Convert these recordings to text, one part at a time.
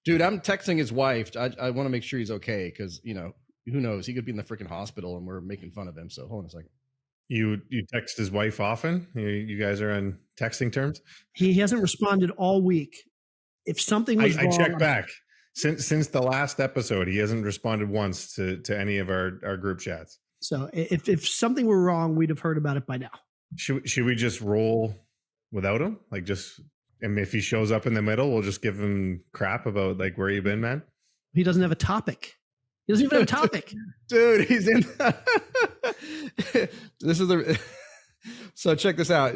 Dude, I'm texting his wife. I want to make sure he's okay because, who knows? He could be in the freaking hospital and we're making fun of him. So hold on a second. You text his wife often? You guys are on texting terms? He hasn't responded all week. If something was wrong, I checked back. Since the last episode, he hasn't responded once to any of our group chats. So if something were wrong, we'd have heard about it by now. Should we just roll without him? And if he shows up in the middle, we'll just give him crap about where you been, man? He doesn't have a topic. He doesn't even have a topic. Dude, he's in. This is the. So check this out.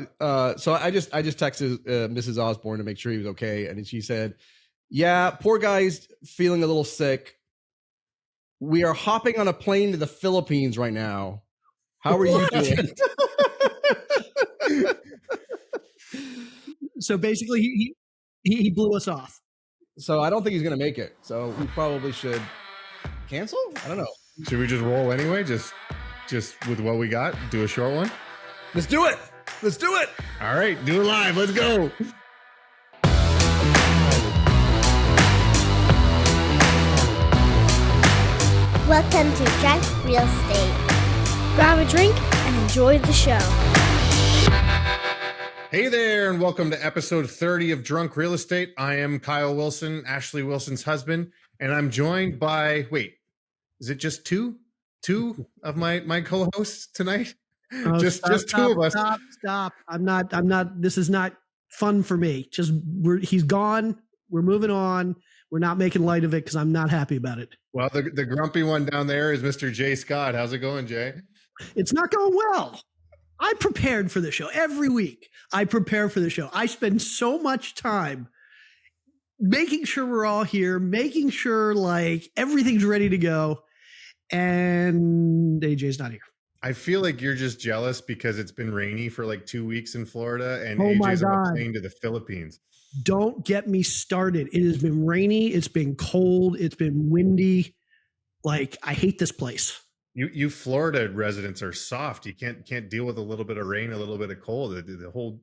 So I just texted Mrs. Osborne to make sure he was okay, and she said, "Yeah, poor guy's feeling a little sick. We are hopping on a plane to the Philippines right now. How are you doing?" So basically, he blew us off. So I don't think he's going to make it. So we probably should cancel. I don't know. Should we just roll anyway? Just with what we got, do a short one. Let's do it. Let's do it. All right, do it live. Let's go. Welcome to Drunk Real Estate. Grab a drink and enjoy the show. Hey there, and welcome to episode 30 of Drunk Real Estate. I am Kyle Wilson, Ashley Wilson's husband, and I'm joined by, is it just two of my co-hosts tonight? Just two of us. Stop. I'm not, this is not fun for me. He's gone. We're moving on. We're not making light of it because I'm not happy about it. Well, the grumpy one down there is Mr. Jay Scott. How's it going, Jay? It's not going well. I prepared for the show every week. I prepare for the show. I spend so much time making sure we're all here, making sure everything's ready to go. And AJ's not here. I feel like you're just jealous because it's been rainy for 2 weeks in Florida and Oh AJ's on a plane to the Philippines. Don't get me started. It has been rainy. It's been cold. It's been windy. I hate this place. You Florida residents are soft. You can't deal with a little bit of rain, a little bit of cold. The whole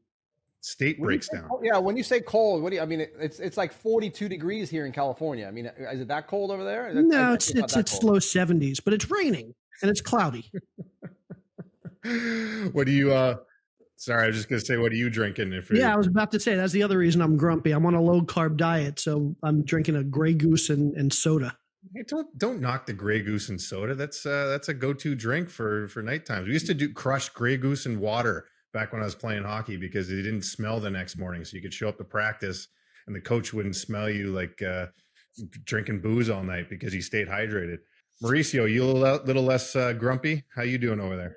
state breaks down. Yeah, when you say cold, what do you? I mean, it's like 42 degrees here in California. I mean, is it that cold over there? No, it's low 70s, but it's raining and it's cloudy. What do you? Sorry, I was just gonna say, what are you drinking? I was about to say that's the other reason I'm grumpy. I'm on a low carb diet, so I'm drinking a Grey Goose and soda. Hey, don't knock the Grey Goose and soda. That's a go-to drink for night times. We used to do crushed Grey Goose and water back when I was playing hockey because it didn't smell the next morning, so you could show up to practice and the coach wouldn't smell you drinking booze all night because you stayed hydrated. Mauricio, you a little less grumpy? How you doing over there?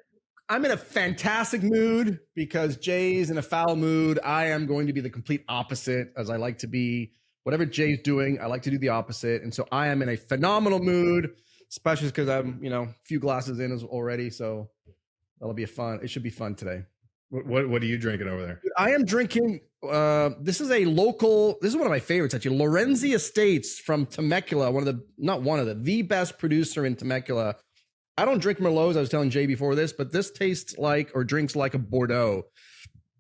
I'm in a fantastic mood because Jay's in a foul mood. I am going to be the complete opposite, as I like to be. Whatever Jay's doing, I like to do the opposite. And so I am in a phenomenal mood, especially because I'm, a few glasses in already. So it should be fun today. What are you drinking over there? I am drinking, this is one of my favorites actually, Lorenzi Estates from Temecula, the best producer in Temecula. I don't drink Merlots, I was telling Jay before this, but this tastes drinks like a Bordeaux.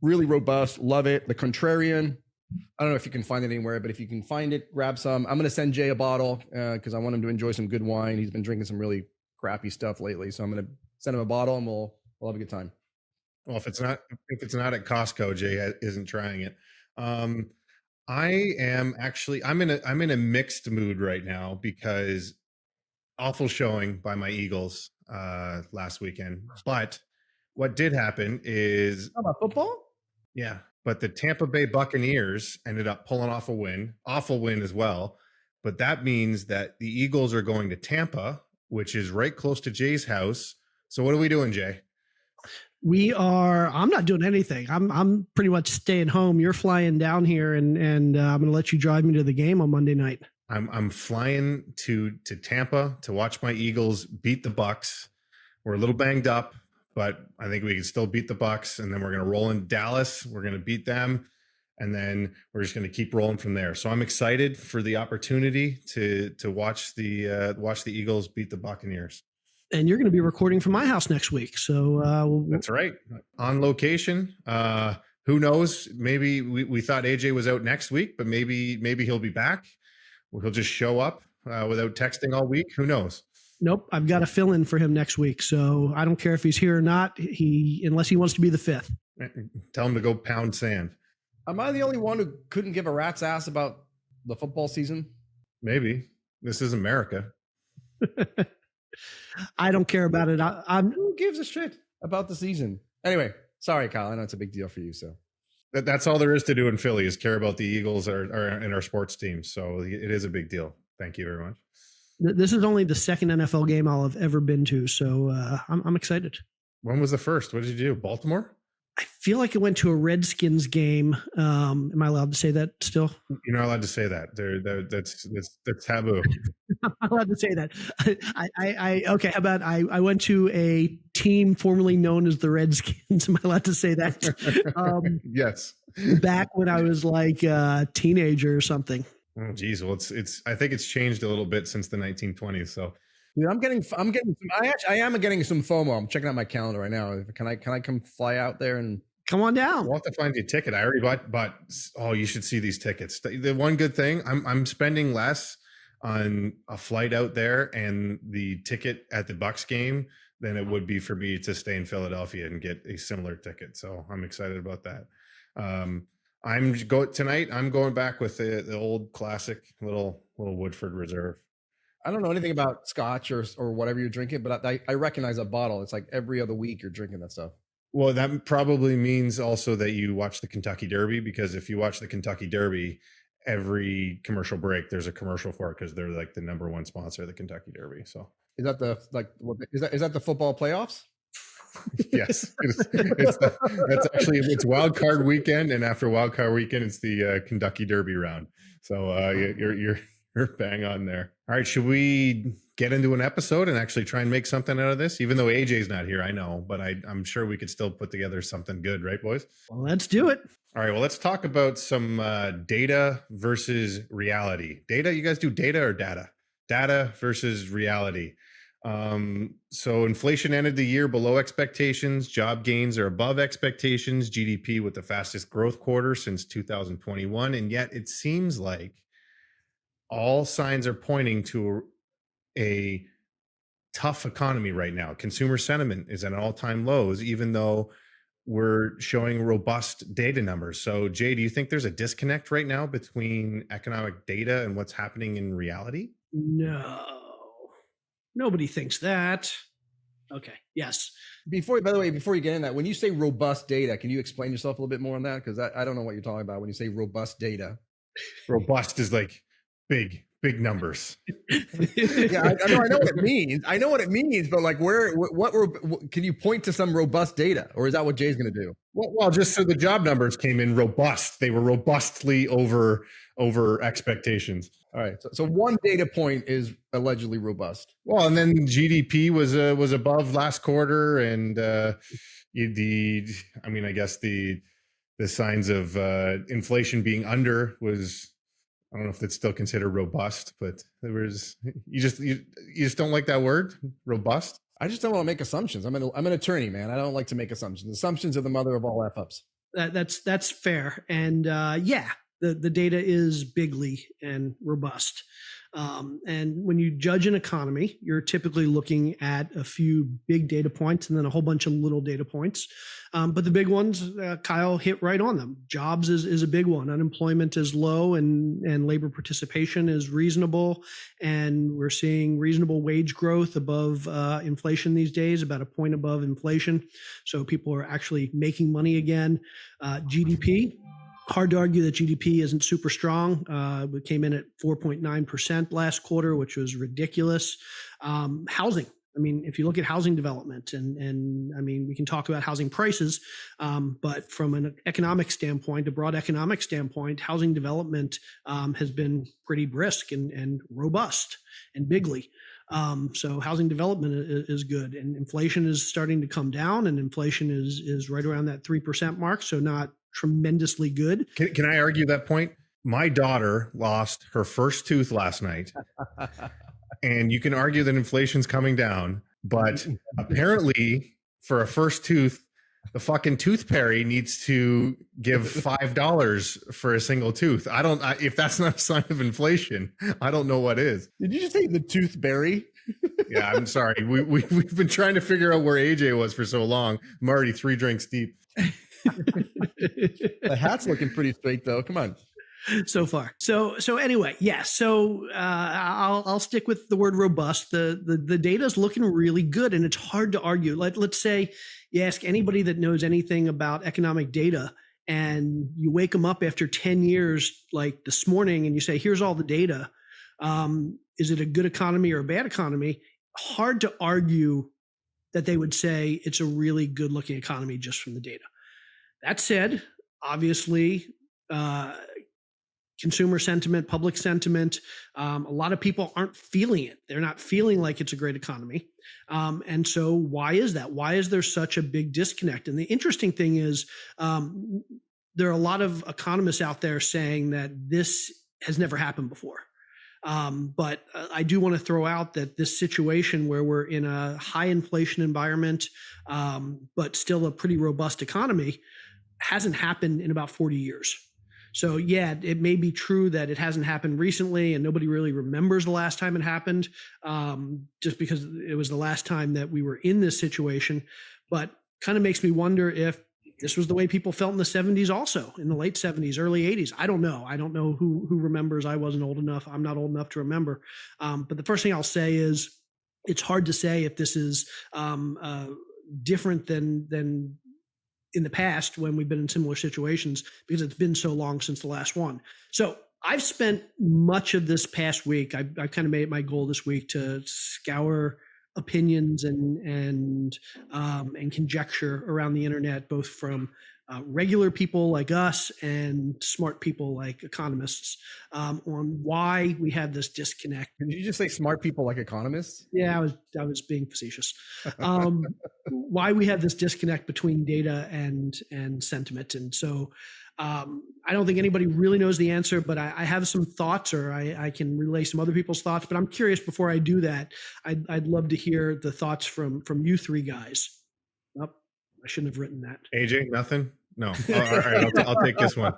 Really robust, love it. The Contrarian, I don't know if you can find it anywhere, but if you can find it, grab some. I'm going to send Jay a bottle because I want him to enjoy some good wine. He's been drinking some really crappy stuff lately. So I'm going to send him a bottle and we'll have a good time. Well, if it's not at Costco, Jay isn't trying it. I'm in a mixed mood right now because awful showing by my Eagles last weekend. But what did happen is about football? Yeah. But the Tampa Bay Buccaneers ended up pulling off a win, awful win as well. But that means that the Eagles are going to Tampa, which is right close to Jay's house. So what are we doing, Jay? I'm not doing anything. I'm pretty much staying home. You're flying down here and I'm going to let you drive me to the game on Monday night. I'm flying to Tampa to watch my Eagles beat the Bucs. We're a little banged up, but I think we can still beat the Bucs, and then we're going to roll in Dallas. We're going to beat them, and then we're just going to keep rolling from there. So I'm excited for the opportunity to watch the Eagles beat the Buccaneers. And you're going to be recording from my house next week, so that's right, on location. Who knows? Maybe we thought AJ was out next week, but maybe he'll be back. he'll just show up without texting all week. Who knows? Nope, I've got a fill in for him next week, so I don't care if he's here or not. Unless he wants to be the fifth. Tell him to go pound sand. Am I the only one who couldn't give a rat's ass about the football season? Maybe. This is America. I don't care about it. Who gives a shit about the season? Anyway, sorry, Kyle. I know it's a big deal for you. So that's all there is to do in Philly is care about the Eagles and our sports teams. So it is a big deal. Thank you very much. This is only the second NFL game I'll have ever been to, so I'm excited. When was the first? What did you do? Baltimore? I feel like I went to a Redskins game. Am I allowed to say that still? You're not allowed to say that. That's taboo. I'm not allowed to say that. Okay. How about I went to a team formerly known as the Redskins. Am I allowed to say that? Yes. Back when I was like a teenager or something. Oh, geez. Well, I think it's changed a little bit since the 1920s. So, dude, I am getting some FOMO. I'm checking out my calendar right now. Can I come fly out there and come on down? We'll have to find you a ticket. I already bought. Oh, you should see these tickets. The one good thing, I'm spending less on a flight out there and the ticket at the Bucks game than it would be for me to stay in Philadelphia and get a similar ticket. So I'm excited about that. Tonight. I'm going back with the old classic little Woodford Reserve. I don't know anything about scotch or whatever you're drinking, but I recognize a bottle. It's like every other week you're drinking that stuff. Well, that probably means also that you watch the Kentucky Derby, because if you watch the Kentucky Derby, every commercial break there's a commercial for it because they're like the number one sponsor of the Kentucky Derby. So is that the football playoffs? Yes, it's wild card weekend, and after wild card weekend, it's the Kentucky Derby round. So you're bang on there. All right, should we get into an episode and actually try and make something out of this? Even though AJ's not here, I know, but I'm sure we could still put together something good, right, boys? Well, let's do it. All right, well, let's talk about some data versus reality. Data, you guys do data or data? Data versus reality. So inflation ended the year below expectations. Job gains are above expectations. GDP with the fastest growth quarter since 2021. And yet it seems like all signs are pointing to a tough economy right now. Consumer sentiment is at all-time lows, even though we're showing robust data numbers. So Jay, do you think there's a disconnect right now between economic data and what's happening in reality? No. Nobody thinks that. Okay. Yes. By the way, before you get in that, when you say robust data, can you explain yourself a little bit more on that? Because I don't know what you're talking about when you say robust data. Robust is like big numbers. Yeah, I know what it means. I know what it means, but like, what can you point to some robust data, or is that what Jay's going to do? Well, just so the job numbers came in robust. They were robustly over expectations. All right. So one data point is allegedly robust. Well, and then GDP was above last quarter, and I guess the signs of inflation being under was, I don't know if that's still considered robust, but there was, you just don't like that word, robust. I just don't want to make assumptions. I'm an attorney, man. I don't like to make assumptions. Assumptions are the mother of all F-ups. That's fair. And the data is bigly and robust. And when you judge an economy, you're typically looking at a few big data points and then a whole bunch of little data points. But the big ones, Kyle hit right on them. Jobs is a big one. Unemployment is low and labor participation is reasonable. And we're seeing reasonable wage growth above inflation these days, about a point above inflation. So people are actually making money again. GDP. Hard to argue that GDP isn't super strong. We came in at 4.9% last quarter, which was ridiculous. Housing. I mean, if you look at housing development and I mean, we can talk about housing prices, but from an economic standpoint, a broad economic standpoint, housing development has been pretty brisk and robust and bigly. So housing development is good, and inflation is starting to come down, and inflation is right around that 3% mark. So not tremendously good. Can I argue that point? My daughter lost her first tooth last night, and you can argue that inflation's coming down, but apparently for a first tooth, the fucking tooth fairy needs to give $5 for a single tooth. If that's not a sign of inflation, I don't know what is. Did you just say the toothberry? Yeah, I'm sorry. We've been trying to figure out where AJ was for so long. I'm already 3 drinks deep. The hat's looking pretty straight though. Come on. So far. So anyway, yeah. So I'll stick with the word robust. The data is looking really good, and it's hard to argue. Let's say you ask anybody that knows anything about economic data, and you wake them up after 10 years, like this morning, and you say, "Here's all the data. Is it a good economy or a bad economy?" Hard to argue that they would say it's a really good-looking economy just from the data. That said, obviously. Consumer sentiment, public sentiment, a lot of people aren't feeling it. They're not feeling like it's a great economy. And so why is that? Why is there such a big disconnect? And the interesting thing is there are a lot of economists out there saying that this has never happened before. But I do want to throw out that this situation where we're in a high inflation environment, but still a pretty robust economy, hasn't happened in about 40 years. So yeah, it may be true that it hasn't happened recently and nobody really remembers the last time it happened, just because it was the last time that we were in this situation. But kind of makes me wonder if this was the way people felt in the 70s also, in the late 70s, early 80s. I don't know. I don't know who remembers. I wasn't old enough. I'm not old enough to remember. But the first thing I'll say is it's hard to say if this is different than in the past when we've been in similar situations, because it's been so long since the last one. So I've spent much of this past week, I kind of made it my goal this week to scour opinions and conjecture around the internet, both from regular people like us and smart people like economists, on why we have this disconnect. Did you just say smart people like economists? Yeah, I was being facetious. Why we have this disconnect between data and sentiment. And so I don't think anybody really knows the answer, but I have some thoughts, or I can relay some other people's thoughts. But I'm curious, before I do that, I'd love to hear the thoughts from you three guys. Oh, I shouldn't have written that. AJ, nothing? No. All right, I'll take this one.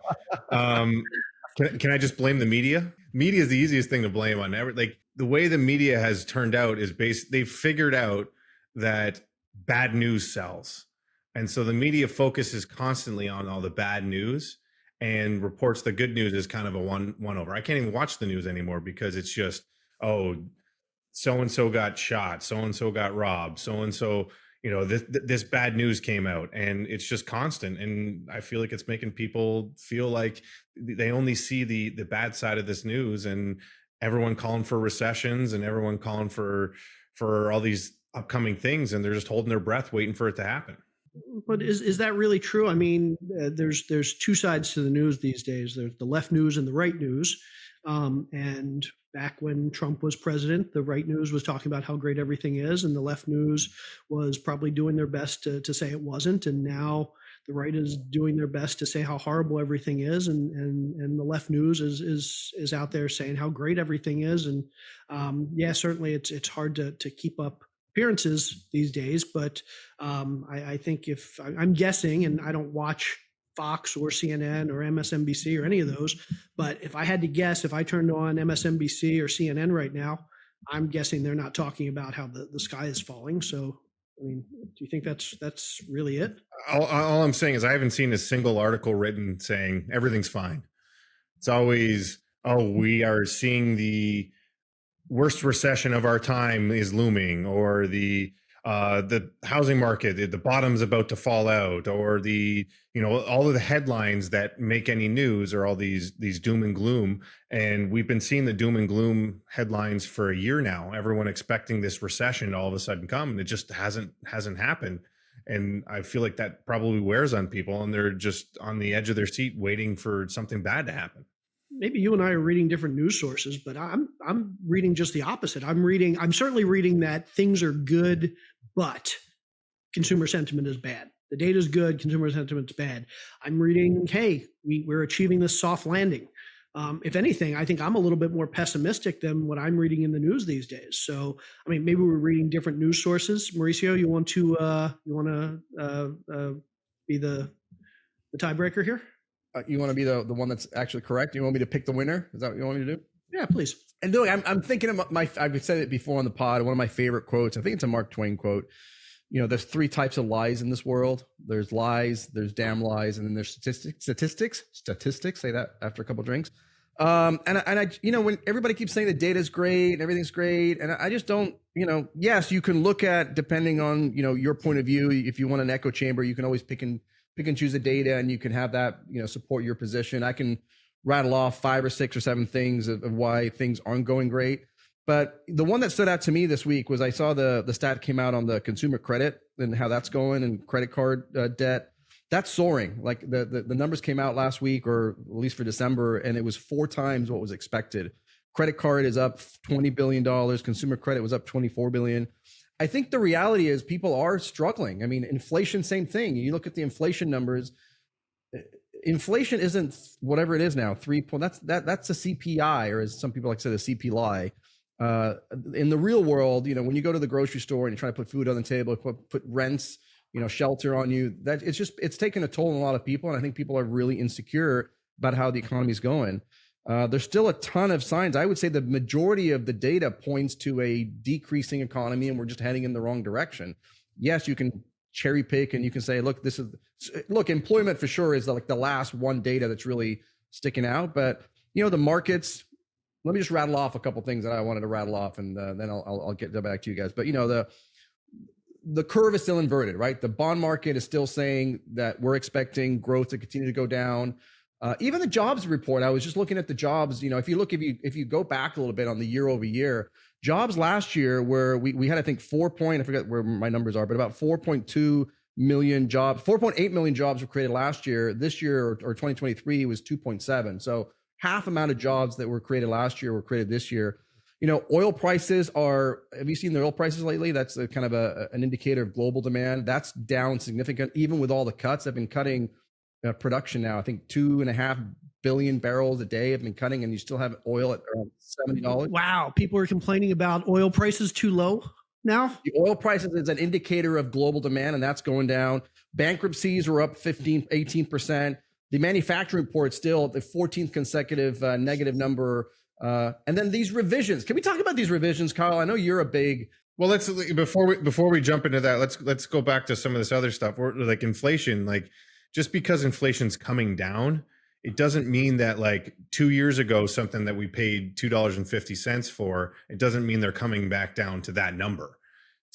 Can I just blame the media? Media is the easiest thing to blame on. Like the way the media has turned out is they've figured out that bad news sells. And so the media focuses constantly on all the bad news and reports the good news as kind of a one over. I can't even watch the news anymore because it's just, oh, so-and-so got shot, so-and-so got robbed, so-and-so, this bad news came out, and it's just constant. And I feel like it's making people feel like they only see the bad side of this news, and everyone calling for recessions and everyone calling for all these upcoming things, and they're just holding their breath waiting for it to happen. But is that really true? I mean, there's two sides to the news these days. There's the left news and the right news. And back when Trump was president, the right news was talking about how great everything is, and the left news was probably doing their best to say it wasn't. And now the right is doing their best to say how horrible everything is, and the left news is out there saying how great everything is. And yeah, certainly it's hard to keep up appearances these days, but I think if I'm guessing, and I don't watch Fox or CNN or MSNBC or any of those, but if I had to guess, if I turned on MSNBC or CNN right now, I'm guessing they're not talking about how the sky is falling. So, I mean, do you think that's really it? All I'm saying is I haven't seen a single article written saying everything's fine. It's always, oh, we are seeing the worst recession of our time is looming, or the housing market, the bottom's about to fall out, or all of the headlines that make any news are all these doom and gloom. And we've been seeing the doom and gloom headlines for a year now, everyone expecting this recession to all of a sudden come, and it just hasn't happened. And I feel like that probably wears on people, and they're just on the edge of their seat waiting for something bad to happen. Maybe you and I are reading different news sources, but I'm reading just the opposite. I'm certainly reading that things are good, but consumer sentiment is bad. The data is good, consumer sentiment's bad. I'm reading, hey, we're achieving this soft landing. If anything, I think I'm a little bit more pessimistic than what I'm reading in the news these days. So, I mean, maybe we're reading different news sources. Mauricio, you want to be the tiebreaker here? You want to be the one that's actually correct? You want me to pick the winner? Is that what you want me to do? Yeah, please. And doing, I'm thinking of I've said it before on the pod. One of my favorite quotes. I think it's a Mark Twain quote. There's 3 types of lies in this world. There's lies, there's damn lies, and then there's statistics. Say that after a couple of drinks. And I, when everybody keeps saying the data is great and everything's great, and I just don't, yes, you can look at, depending on, your point of view, if you want an echo chamber, you can always pick and choose the data, and you can have that, support your position. I can rattle off 5 or 6 or 7 things of why things aren't going great. But the one that stood out to me this week was I saw the stat came out on the consumer credit and how that's going, and credit card debt. That's soaring. Like the numbers came out last week, or at least for December, and it was 4 times what was expected. Credit card is up $20 billion. Consumer credit was up $24 billion. I think the reality is people are struggling. I mean, inflation, same thing. You look at the inflation numbers. Inflation isn't whatever it is now. That's a CPI, or as some people like to say, the CPI. In the real world, when you go to the grocery store and you try to put food on the table, put rents, shelter on you, that it's taken a toll on a lot of people. And I think people are really insecure about how the economy is going. There's still a ton of signs. I would say the majority of the data points to a decreasing economy, and we're just heading in the wrong direction. Yes, you can cherry pick and you can say, look, employment for sure is like the last one data that's really sticking out. But, the markets, let me just rattle off a couple things that I wanted to rattle off, and then I'll get back to you guys. But, the curve is still inverted, right? The bond market is still saying that we're expecting growth to continue to go down. Even the jobs report, I was just looking at the jobs. If you go back a little bit on the year over year, jobs last year where we had, I think, I forget where my numbers are, but about 4.2 million jobs, 4.8 million jobs were created last year. This year, or 2023, was 2.7. So half amount of jobs that were created last year were created this year. Oil prices have you seen the oil prices lately? That's a kind of an indicator of global demand. That's down significant, even with all the cuts. They've been cutting production now. I think 2.5 billion barrels a day have been cutting, and you still have oil at around $70. Wow. People are complaining about oil prices too low now. The oil prices is an indicator of global demand, and that's going down. Bankruptcies were up 18%. The manufacturing report still the 14th consecutive negative number. And then these revisions. Can we talk about these revisions, Kyle? I know you're a big. Well, let's before we jump into that, let's go back to some of this other stuff. Like inflation, like just because inflation's coming down, it doesn't mean that like 2 years ago, something that we paid $2.50 for, it doesn't mean they're coming back down to that number.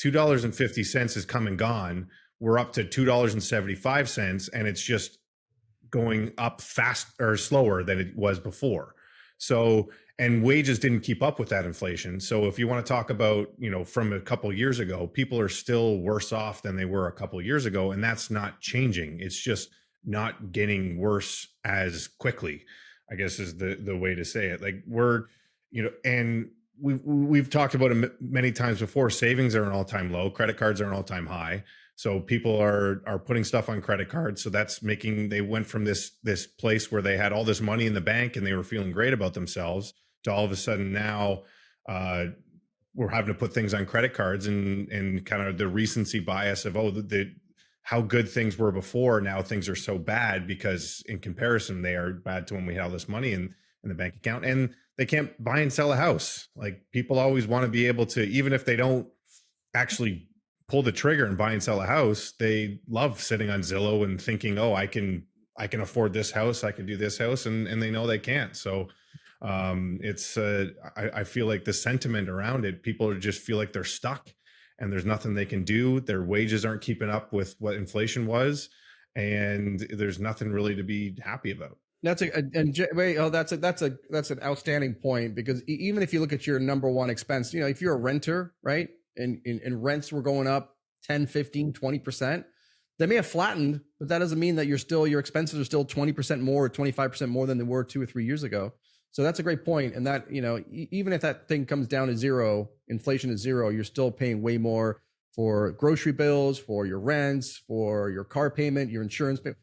$2.50 is come and gone. We're up to $2.75, and it's just going up fast or slower than it was before. So, and wages didn't keep up with that inflation. So if you want to talk about, from a couple of years ago, people are still worse off than they were a couple of years ago. And that's not changing. It's just not getting worse as quickly, I guess is the way to say it. Like and we've talked about it many times before. Savings are an all-time low. Credit cards are an all-time high. So people are putting stuff on credit cards. So that's they went from this place where they had all this money in the bank and they were feeling great about themselves to all of a sudden now we're having to put things on credit cards, and kind of the recency bias of, how good things were before. Now things are so bad because in comparison, they are bad to when we had all this money in the bank account, and they can't buy and sell a house. Like people always want to be able to, even if they don't actually pull the trigger and buy and sell a house, they love sitting on Zillow and thinking, I can afford this house, I can do this house, and they know they can't. So I feel like the sentiment around it, people just feel like they're stuck and there's nothing they can do. Their wages aren't keeping up with what inflation was, and there's nothing really to be happy about. That's an outstanding point, because even if you look at your number one expense, if you're a renter, right? And rents were going up 10, 15, 20%. They may have flattened, but that doesn't mean that your expenses are still 20% more or 25% more than they were 2 or 3 years ago. So that's a great point. And that, even if that thing comes down to zero, inflation is zero, you're still paying way more for grocery bills, for your rents, for your car payment, your insurance payment.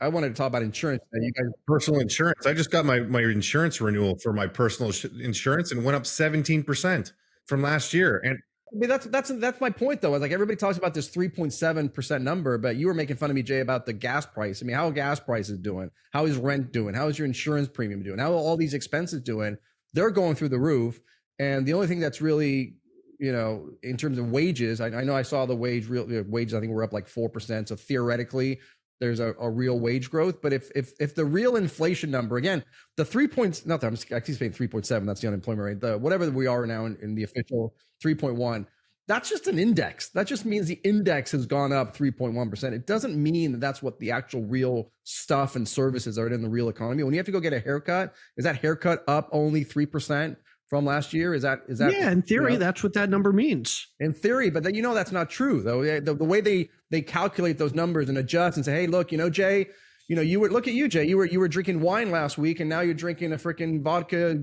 I wanted to talk about insurance. You guys, personal insurance. I just got my insurance renewal for my personal insurance, and went up 17% from last year. And I mean, that's my point though. Like everybody talks about this 3.7% number, but you were making fun of me, Jay, about the gas price. I mean, how are gas prices doing? How is rent doing? How is your insurance premium doing? How are all these expenses doing? They're going through the roof. And the only thing that's really, in terms of wages, I know I saw the wages, I think we're up like 4%. So theoretically, there's a real wage growth. But if the real inflation number, again, the 3 points, not that I'm actually saying 3.7, that's the unemployment rate, the whatever we are now in the official 3.1, that's just an index. That just means the index has gone up 3.1%. It doesn't mean that that's what the actual real stuff and services are in the real economy. When you have to go get a haircut, is that haircut up only 3%? From last year? Is that yeah, in theory, that's what that number means. In theory, but that's not true though. The way they calculate those numbers and adjust and say, hey, look, Jay, look at you, Jay, you were drinking wine last week and now you're drinking a freaking vodka,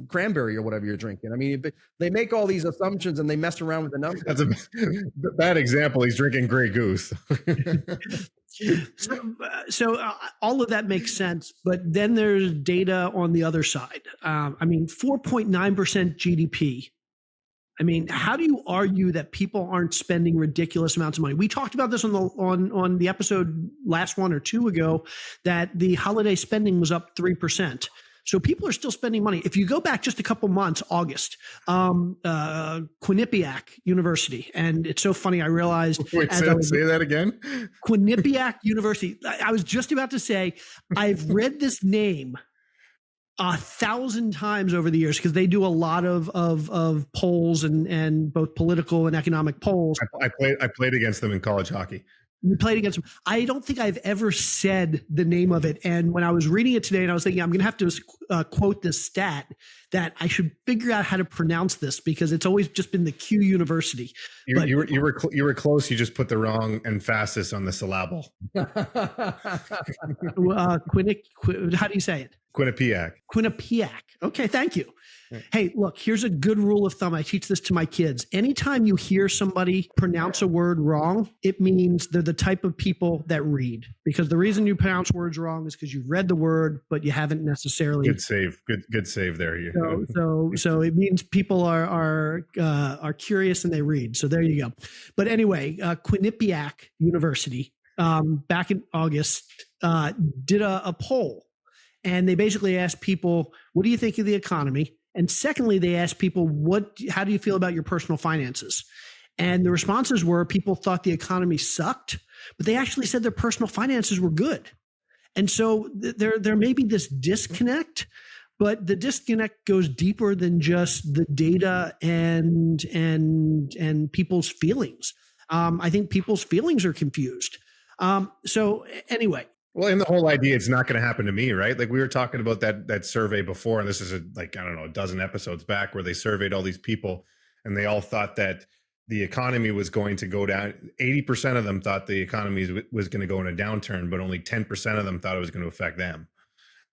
cranberry or whatever you're drinking. I mean, they make all these assumptions and they mess around with the numbers. That's a bad example. He's drinking Grey Goose. So all of that makes sense, but then there's data on the other side. 4.9% GDP. I mean, how do you argue that people aren't spending ridiculous amounts of money? We talked about this on the episode last one or two ago, that the holiday spending was up 3%. So people are still spending money. If you go back just a couple months, August, Quinnipiac University, and it's so funny, I realized. Wait, say that again? Quinnipiac University. I was just about to say, I've read this name 1,000 times over the years because they do a lot of polls and both political and economic polls. I played against them in college hockey. You played against them. I don't think I've ever said the name of it. And when I was reading it today and I was thinking, I'm going to have to quote this stat that I should figure out how to pronounce this because it's always just been the Q University. You were close. You just put the wrong emphasis on the syllable. How do you say it? Quinnipiac. Quinnipiac. Okay, thank you. Hey, look, here's a good rule of thumb. I teach this to my kids. Anytime you hear somebody pronounce a word wrong, it means they're the type of people that read. Because the reason you pronounce words wrong is because you've read the word, but you haven't necessarily. Good save. Good save there. So it means people are curious and they read. So there you go. But anyway, Quinnipiac University back in August did a poll. And they basically asked people, what do you think of the economy? And secondly, they asked people, how do you feel about your personal finances? And the responses were people thought the economy sucked, but they actually said their personal finances were good. And so there may be this disconnect, but the disconnect goes deeper than just the data and people's feelings. I think people's feelings are confused. So anyway. Well, and the whole idea, it's not going to happen to me, right? Like we were talking about that survey before, and this is a dozen episodes back where they surveyed all these people and they all thought that the economy was going to go down. 80% of them thought the economy was going to go in a downturn, but only 10% of them thought it was going to affect them.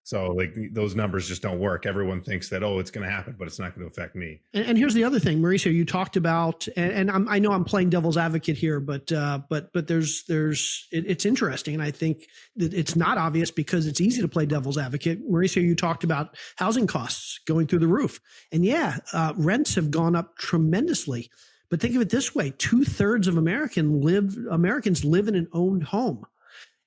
So like those numbers just don't work. Everyone thinks that, it's going to happen, but it's not going to affect me. And here's the other thing, Mauricio, you talked about, and I know I'm playing devil's advocate here, but it's interesting. And I think that it's not obvious because it's easy to play devil's advocate. Mauricio, you talked about housing costs going through the roof. And rents have gone up tremendously. But think of it this way, 2/3 of Americans live in an owned home.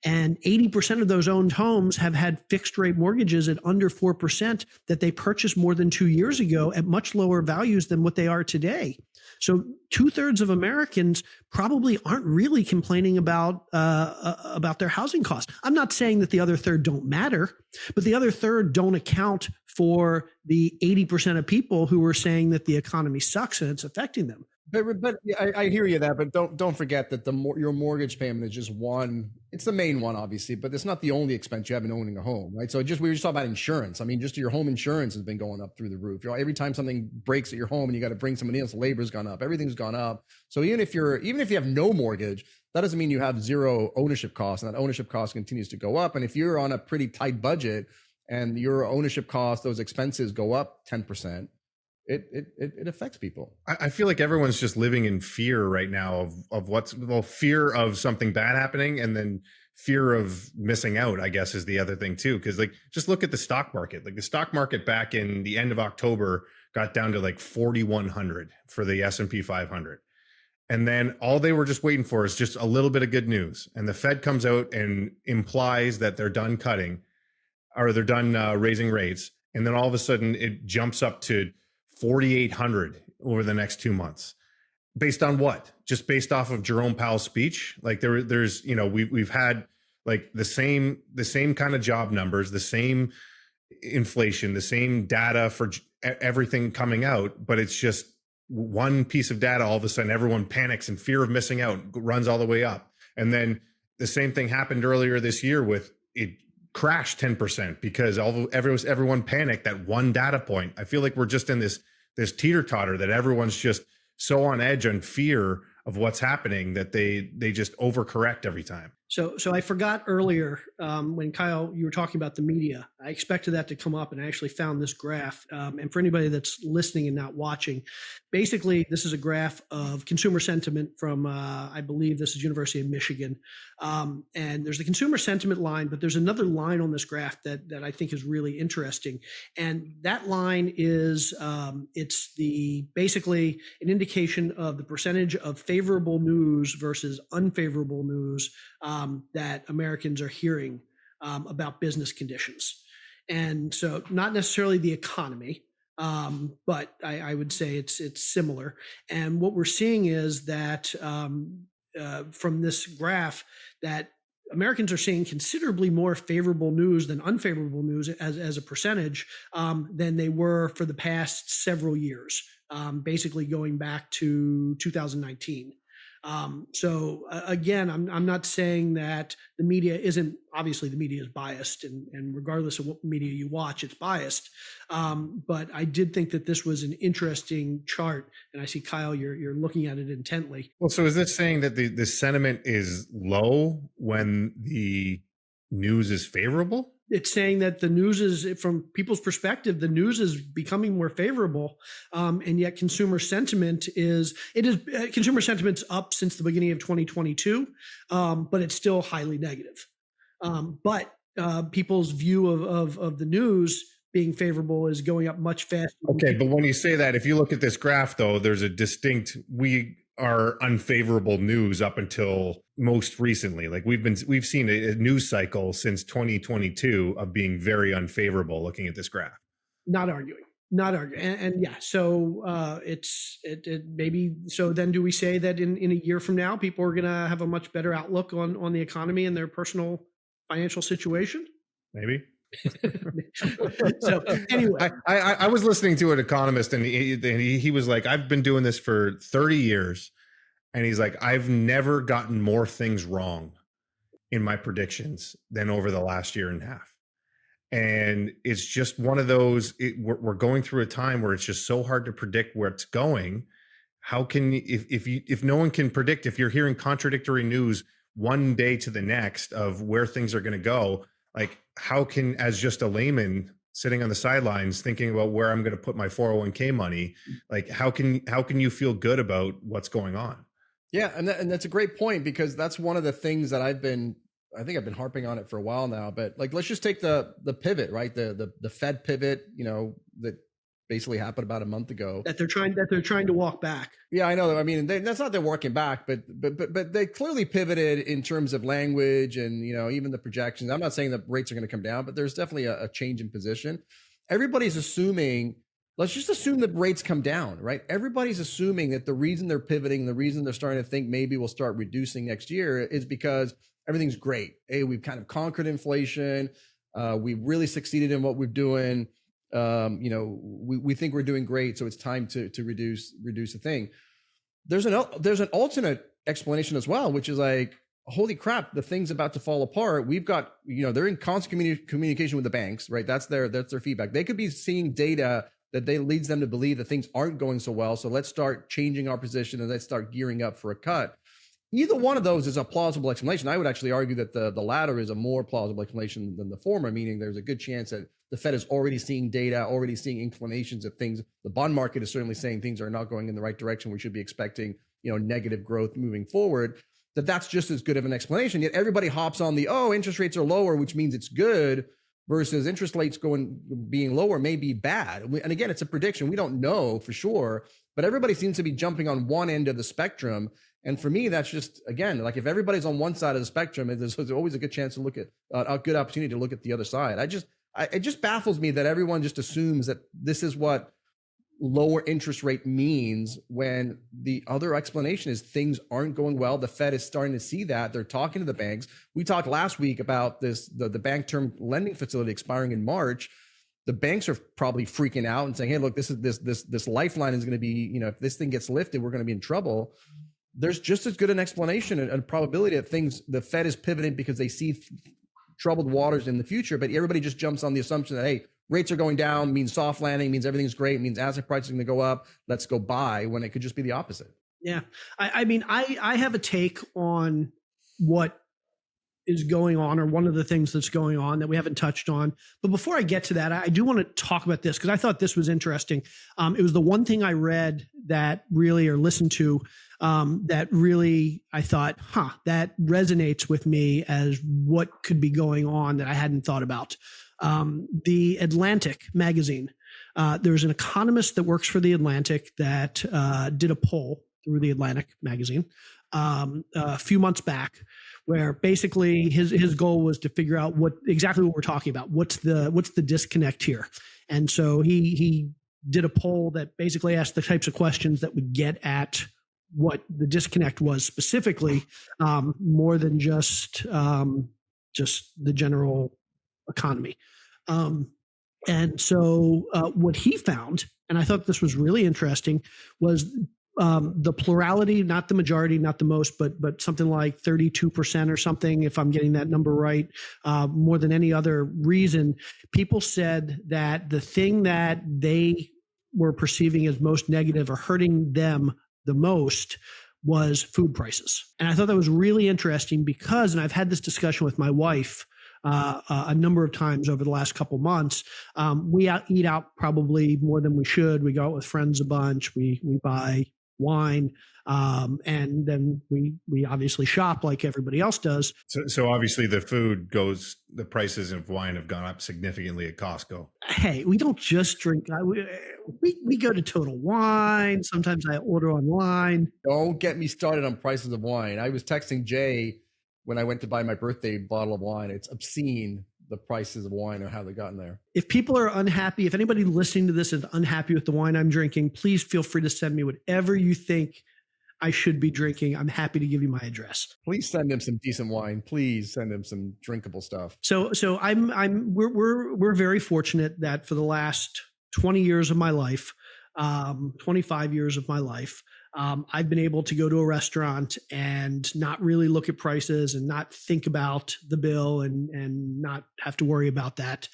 And 80% of those owned homes have had fixed rate mortgages at under 4% that they purchased more than 2 years ago at much lower values than what they are today. So 2/3 of Americans probably aren't really complaining about their housing costs. I'm not saying that the other third don't matter, but the other third don't account for the 80% of people who are saying that the economy sucks and it's affecting them. But I hear you that, but don't forget that your mortgage payment is just one. It's the main one, obviously, but it's not the only expense you have in owning a home, right? So we were just talking about insurance. I mean, just your home insurance has been going up through the roof. Every time something breaks at your home and you got to bring somebody else, labor's gone up, everything's gone up. So even if you have no mortgage, that doesn't mean you have zero ownership costs, and that ownership cost continues to go up. And if you're on a pretty tight budget and your ownership costs, those expenses go up 10%. It affects people. I feel like everyone's just living in fear right now of fear of something bad happening, and then fear of missing out, I guess, is the other thing too. Cause like, just look at the stock market. Like the stock market back in the end of October got down to like 4,100 for the S&P 500. And then all they were just waiting for is just a little bit of good news. And the Fed comes out and implies that they're done cutting, or they're done raising rates. And then all of a sudden it jumps up to 4,800 over the next 2 months. Based on what? Just based off of Jerome Powell's speech? Like there's, we've had like the same kind of job numbers, the same inflation, the same data for everything coming out, but it's just one piece of data. All of a sudden, everyone panics and fear of missing out runs all the way up. And then the same thing happened earlier this year with it crashed 10% because everyone panicked at one data point. I feel like we're just in this teeter-totter that everyone's just so on edge on fear of what's happening that they just overcorrect every time. So I forgot earlier when Kyle, you were talking about the media. I expected that to come up, and I actually found this graph. And for anybody that's listening and not watching, basically this is a graph of consumer sentiment from I believe this is University of Michigan. And there's the consumer sentiment line, but there's another line on this graph that I think is really interesting. And that line is it's basically an indication of the percentage of favorable news versus unfavorable news that Americans are hearing about business conditions. And so not necessarily the economy, but I would say it's similar. And what we're seeing is that from this graph that Americans are seeing considerably more favorable news than unfavorable news as a percentage than they were for the past several years, basically going back to 2019. So again, I'm not saying that the media isn't, obviously the media is biased, and regardless of what media you watch, it's biased. But I did think that this was an interesting chart, and I see Kyle, you're looking at it intently. Well, so is this saying that the sentiment is low when the news is favorable? It's saying that the news is, from people's perspective, the news is becoming more favorable, and yet consumer sentiment consumer sentiment's up since the beginning of 2022, but it's still highly negative. But people's view of the news being favorable is going up much faster. Okay, but when you say that, if you look at this graph, though, there's a distinct are unfavorable news up until most recently. Like we've seen a news cycle since 2022 of being very unfavorable. Looking at this graph, not arguing, and yeah. So it maybe. So then, do we say that in a year from now, people are going to have a much better outlook on the economy and their personal financial situation? Maybe. So anyway, I was listening to an economist, and he was like, I've been doing this for 30 years. And he's like, I've never gotten more things wrong in my predictions than over the last year and a half. And it's just one of those, we're going through a time where it's just so hard to predict where it's going. How can, if no one can predict, if you're hearing contradictory news one day to the next of where things are going to go, like how can, as just a layman sitting on the sidelines thinking about where I'm going to put my 401k money, like how can you feel good about what's going on? Yeah, and that's a great point, because that's one of the things that I think I've been harping on it for a while now. But like, let's just take the pivot, right? The Fed pivot, that basically happened about a month ago. That they're trying to walk back. Yeah, I know. I mean, that's not they're walking back, but they clearly pivoted in terms of language and even the projections. I'm not saying that rates are going to come down, but there's definitely a change in position. Everybody's assuming. Let's just assume that rates come down, right? Everybody's assuming that the reason they're pivoting, the reason they're starting to think maybe we'll start reducing next year is because everything's great. Hey, we've kind of conquered inflation. We've really succeeded in what we're doing. We think we're doing great, so it's time to reduce the thing. There's an alternate explanation as well, which is like, holy crap, the thing's about to fall apart. We've got, they're in constant communication with the banks, right? That's their feedback. They could be seeing data that leads them to believe that things aren't going so well. So let's start changing our position and let's start gearing up for a cut. Either one of those is a plausible explanation. I would actually argue that the latter is a more plausible explanation than the former, meaning there's a good chance that the Fed is already seeing data, already seeing inclinations of things. The bond market is certainly saying things are not going in the right direction. We should be expecting, negative growth moving forward. that's just as good of an explanation. Yet everybody hops on the, oh, interest rates are lower, which means it's good, versus interest rates being lower may be bad. And again, it's a prediction. We don't know for sure, but everybody seems to be jumping on one end of the spectrum. And for me, that's just, again, like if everybody's on one side of the spectrum, there's always a good chance to look at a good opportunity to look at the other side. It just baffles me that everyone just assumes that this is what lower interest rate means, when the other explanation is things aren't going well. The Fed is starting to see that. They're talking to the banks. We talked last week about the bank term lending facility expiring in March. The banks are probably freaking out and saying, hey, look, this lifeline is going to be, if this thing gets lifted, we're going to be in trouble. There's just as good an explanation and probability that the Fed is pivoting because they see troubled waters in the future, but everybody just jumps on the assumption that, hey, rates are going down, means soft landing, means everything's great, means asset prices are going to go up, let's go buy, when it could just be the opposite. Yeah. I mean, I have a take on what is going on, or one of the things that's going on that we haven't touched on. But before I get to that, I do want to talk about this because I thought this was interesting. It was the one thing I read that really, or listened to, that really, I thought, that resonates with me as what could be going on that I hadn't thought about. The Atlantic magazine, there's an economist that works for the Atlantic that did a poll through the Atlantic magazine a few months back, where basically his goal was to figure out exactly what we're talking about. What's the disconnect here? And so he did a poll that basically asked the types of questions that would get at what the disconnect was specifically, more than just the general economy. And so what he found, and I thought this was really interesting, was the plurality, not the majority, not the most, but something like 32% or something, if I'm getting that number right, more than any other reason. People said that the thing that they were perceiving as most negative or hurting them the most was food prices. And I thought that was really interesting because, and I've had this discussion with my wife a number of times over the last couple months. We eat out probably more than we should. We go out with friends a bunch. We buy wine, and then we obviously shop like everybody else does. So obviously the prices of wine have gone up significantly at Costco. Hey, we don't just drink. We go to Total Wine. Sometimes I order online. Don't get me started on prices of wine. I was texting Jay when I went to buy my birthday bottle of wine. It's obscene, the prices of wine or how they gotten there. If people are unhappy, if anybody listening to this is unhappy with the wine I'm drinking, please feel free to send me whatever you think I should be drinking. I'm happy to give you my address. Please send him some decent wine. Please send him some drinkable stuff. So we're very fortunate that for the last 20 years of my life, 25 years of my life, I've been able to go to a restaurant and not really look at prices and not think about the bill and not have to worry about that.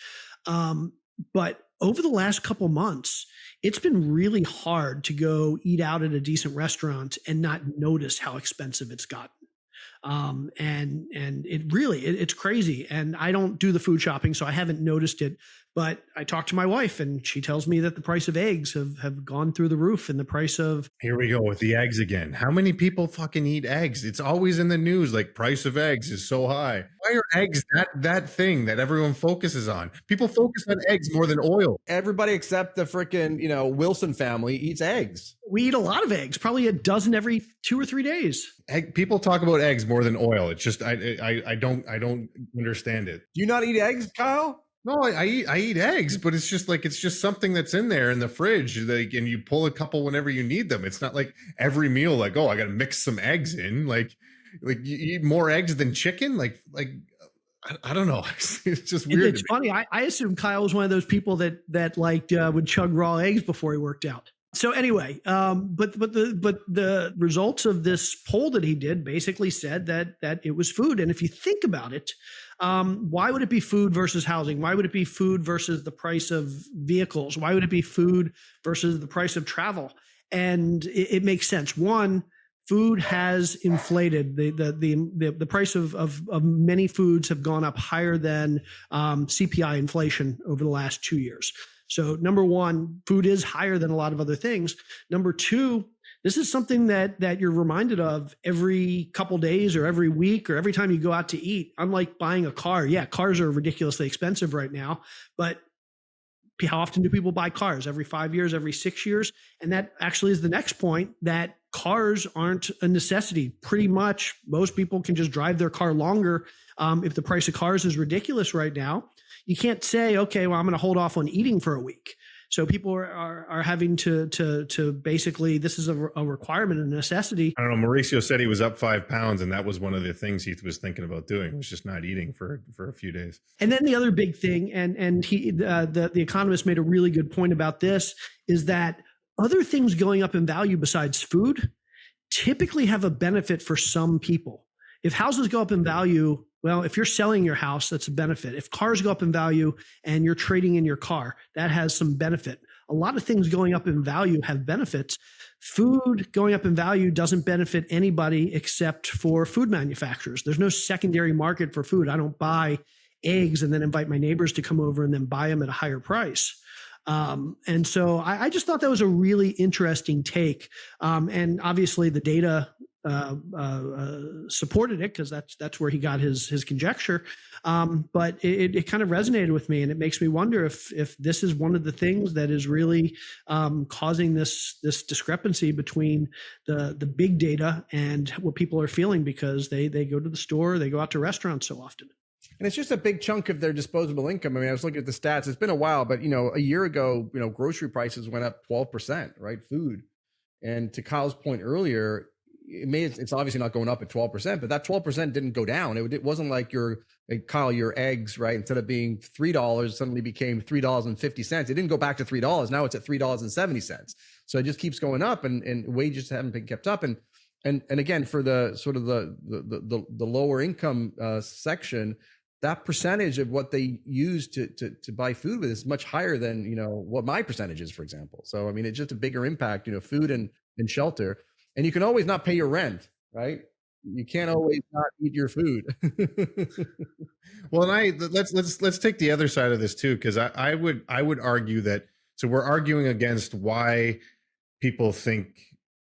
But over the last couple months, it's been really hard to go eat out at a decent restaurant and not notice how expensive it's gotten. And it's crazy. And I don't do the food shopping, so I haven't noticed it. But I talked to my wife and she tells me that the price of eggs have gone through the roof, and the price of... Here we go with the eggs again. How many people fucking eat eggs? It's always in the news, like price of eggs is so high. Why are eggs that thing that everyone focuses on? People focus on eggs more than oil. Everybody except the freaking, Wilson family eats eggs. We eat a lot of eggs, probably a dozen every 2 or 3 days. People talk about eggs more than oil. It's just I don't understand it. Do you not eat eggs, Kyle? No, I eat eggs, but it's just something that's in there in the fridge, like, and you pull a couple whenever you need them. It's not like every meal, like, oh, I got to mix some eggs in. Like you eat more eggs than chicken. Like I don't know. It's just weird. It's funny. I assume Kyle was one of those people that would chug raw eggs before he worked out. So anyway, but the results of this poll that he did basically said that it was food. And if you think about it, why would it be food versus housing? Why would it be food versus the price of vehicles? Why would it be food versus the price of travel? And it makes sense. One, food has inflated. The price of many foods have gone up higher than CPI inflation over the last 2 years. So number one, food is higher than a lot of other things. Number two, This is something that you're reminded of every couple days or every week or every time you go out to eat. Unlike buying a car, yeah, cars are ridiculously expensive right now, but how often do people buy cars? Every 5 years, every 6 years? And that actually is the next point, that cars aren't a necessity. Pretty much most people can just drive their car longer. If the price of cars is ridiculous right now, you can't say, okay, well, I'm going to hold off on eating for a week. So people are having to basically, this is a requirement, a necessity. I don't know. Mauricio said he was up 5 pounds, and that was one of the things he was thinking about doing, was just not eating for a few days. And then the other big thing, and the economist made a really good point about this, is that other things going up in value besides food typically have a benefit for some people. If houses go up in value, well, if you're selling your house, that's a benefit. If cars go up in value and you're trading in your car, that has some benefit. A lot of things going up in value have benefits. Food going up in value doesn't benefit anybody except for food manufacturers. There's no secondary market for food. I don't buy eggs and then invite my neighbors to come over and then buy them at a higher price. And so I just thought that was a really interesting take. And obviously the data supported it, because that's where he got his conjecture. But it kind of resonated with me, and it makes me wonder if this is one of the things that is really causing this discrepancy between the big data and what people are feeling, because they go to the store, they go out to restaurants so often. And it's just a big chunk of their disposable income. I mean, I was looking at the stats. It's been a while, but a year ago, grocery prices went up 12%, right? Food. And to Kyle's point earlier, it's obviously not going up at 12%, but that 12% didn't go down. It wasn't like Kyle, your eggs, right? Instead of being $3, suddenly became $3.50. It didn't go back to $3. Now it's at $3.70. So it just keeps going up, and wages haven't been kept up. And again, for the sort of the lower income section, that percentage of what they use to buy food with is much higher than, what my percentage is, for example. So, I mean, it's just a bigger impact, food and shelter. And you can always not pay your rent, right? You can't always not eat your food. Well, and let's take the other side of this too, because I would argue that, so we're arguing against why people think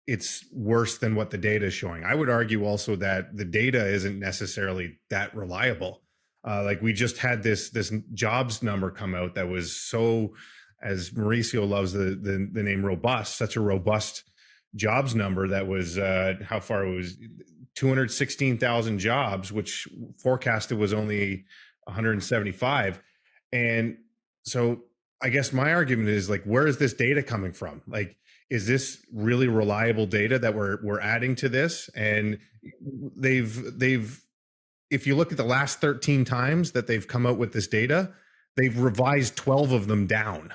it's worse than what the data is showing. I would argue also that the data isn't necessarily that reliable. Like we just had this jobs number come out that was so, as Mauricio loves the name robust, such a robust jobs number that was how far it was 216,000 jobs, which forecasted was only 175. And so I guess my argument is, like, where is this data coming from? Like, is this really reliable data that we're adding to this? And they've if you look at the last 13 times that they've come out with this data, they've revised 12 of them down.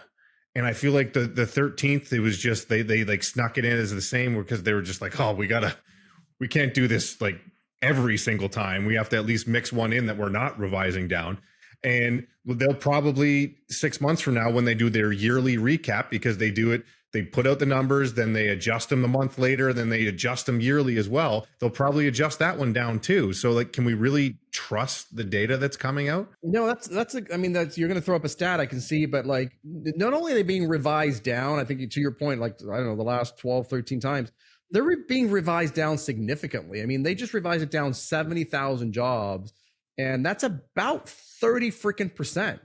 And I feel like the 13th, it was just, they like snuck it in as the same, because they were just like, oh, we can't do this like every single time. We have to at least mix one in that we're not revising down. And they'll probably 6 months from now, when they do their yearly recap, because they do it, they put out the numbers, then they adjust them a month later, then they adjust them yearly as well. They'll probably adjust that one down too. So, like, can we really trust the data that's coming out? No, I mean, you're going to throw up a stat I can see, but like, not only are they being revised down, I think to your point, like, I don't know, the last 12, 13 times, they're being revised down significantly. I mean, they just revised it down 70,000 jobs, and that's about 30%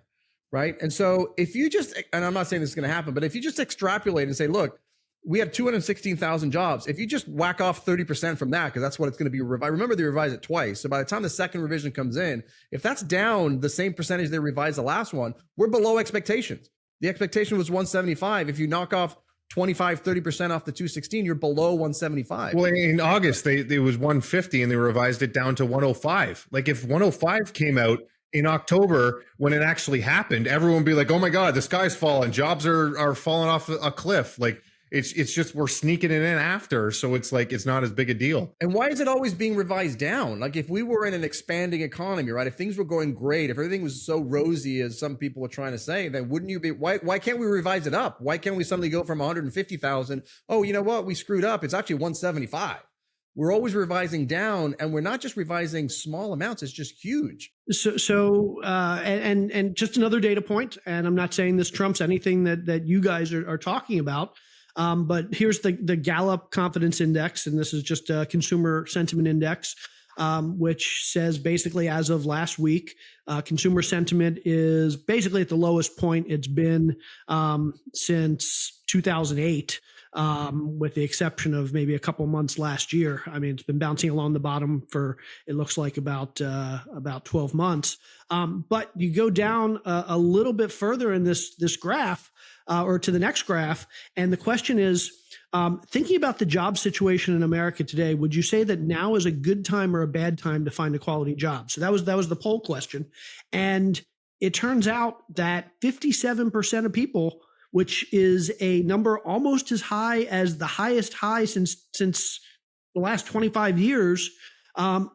right? And so if you just, and I'm not saying this is going to happen, but if you just extrapolate and say, look, we have 216,000 jobs. If you just whack off 30% from that, because that's what it's going to be revised. Remember, they revised it twice. So by the time the second revision comes in, if that's down the same percentage they revised the last one, we're below expectations. The expectation was 175. If you knock off 25, 30% off the 216, you're below 175. Well, in August, it was 150 and they revised it down to 105. Like, if 105 came out in October, when it actually happened, everyone would be like, oh my God, the sky's falling. Jobs are falling off a cliff. Like, it's just, we're sneaking it in after. So it's like, it's not as big a deal. And why is it always being revised down? Like, if we were in an expanding economy, right? If things were going great, if everything was so rosy as some people were trying to say, then wouldn't you be, why can't we revise it up? Why can't we suddenly go from 150,000? Oh, you know what? We screwed up. It's actually 175. We're always revising down, and we're not just revising small amounts. It's just huge. So just another data point, and I'm not saying this trumps anything that you guys are talking about. But here's the Gallup Confidence Index, and this is just a consumer sentiment index, which says basically as of last week, consumer sentiment is basically at the lowest point it's been since 2008. With the exception of maybe a couple months last year. I mean, it's been bouncing along the bottom for, it looks like about 12 months. But you go down a little bit further in this graph, or to the next graph. And the question is, thinking about the job situation in America today, would you say that now is a good time or a bad time to find a quality job? So that was the poll question. And it turns out that 57% of people, which is a number almost as high as the highest high since the last 25 years,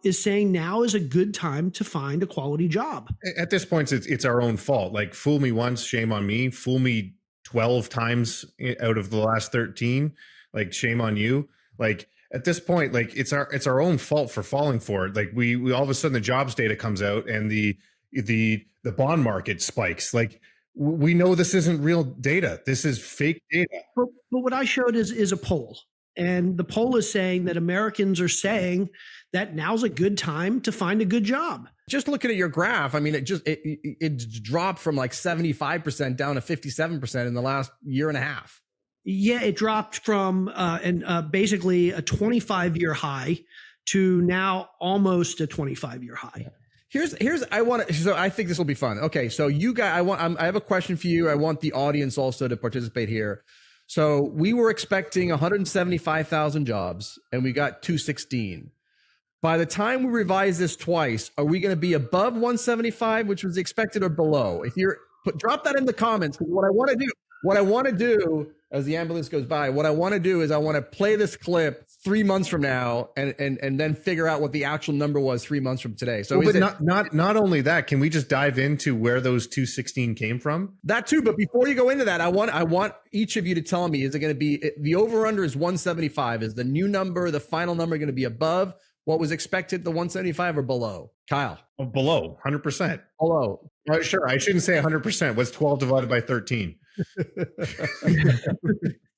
is saying now is a good time to find a quality job. At this point, it's our own fault. Like, fool me once, shame on me. Fool me 12 times out of the last 13, like, shame on you. Like, at this point, like, it's our own fault for falling for it. Like, we all of a sudden the jobs data comes out and the bond market spikes. Like, we know this isn't real data. This is fake data. But what I showed is a poll. And the poll is saying that Americans are saying that now's a good time to find a good job. Just looking at your graph, I mean, it dropped from like 75% down to 57% in the last year and a half. Yeah, it dropped from basically a 25-year high to now almost a 25-year high. Yeah. So I think this will be fun. Okay, so you guys, I have a question for you. I want the audience also to participate here. So we were expecting 175,000 jobs, and we got 216. By the time we revise this twice, are we going to be above 175, which was expected, or below? If you're drop that in the comments. What I want to do as the ambulance goes by, what I want to do is I want to play this clip 3 months from now and then figure out what the actual number was 3 months from today. So, not only that, can we just dive into where those 216 came from? That too, but before you go into that, I want each of you to tell me, is it going to be, the over under is 175? Is the new number, the final number, going to be above what was expected, the 175, or below? Kyle? Oh, below, 100%. Below. Oh, sure, I shouldn't say 100%. What's 12 divided by 13?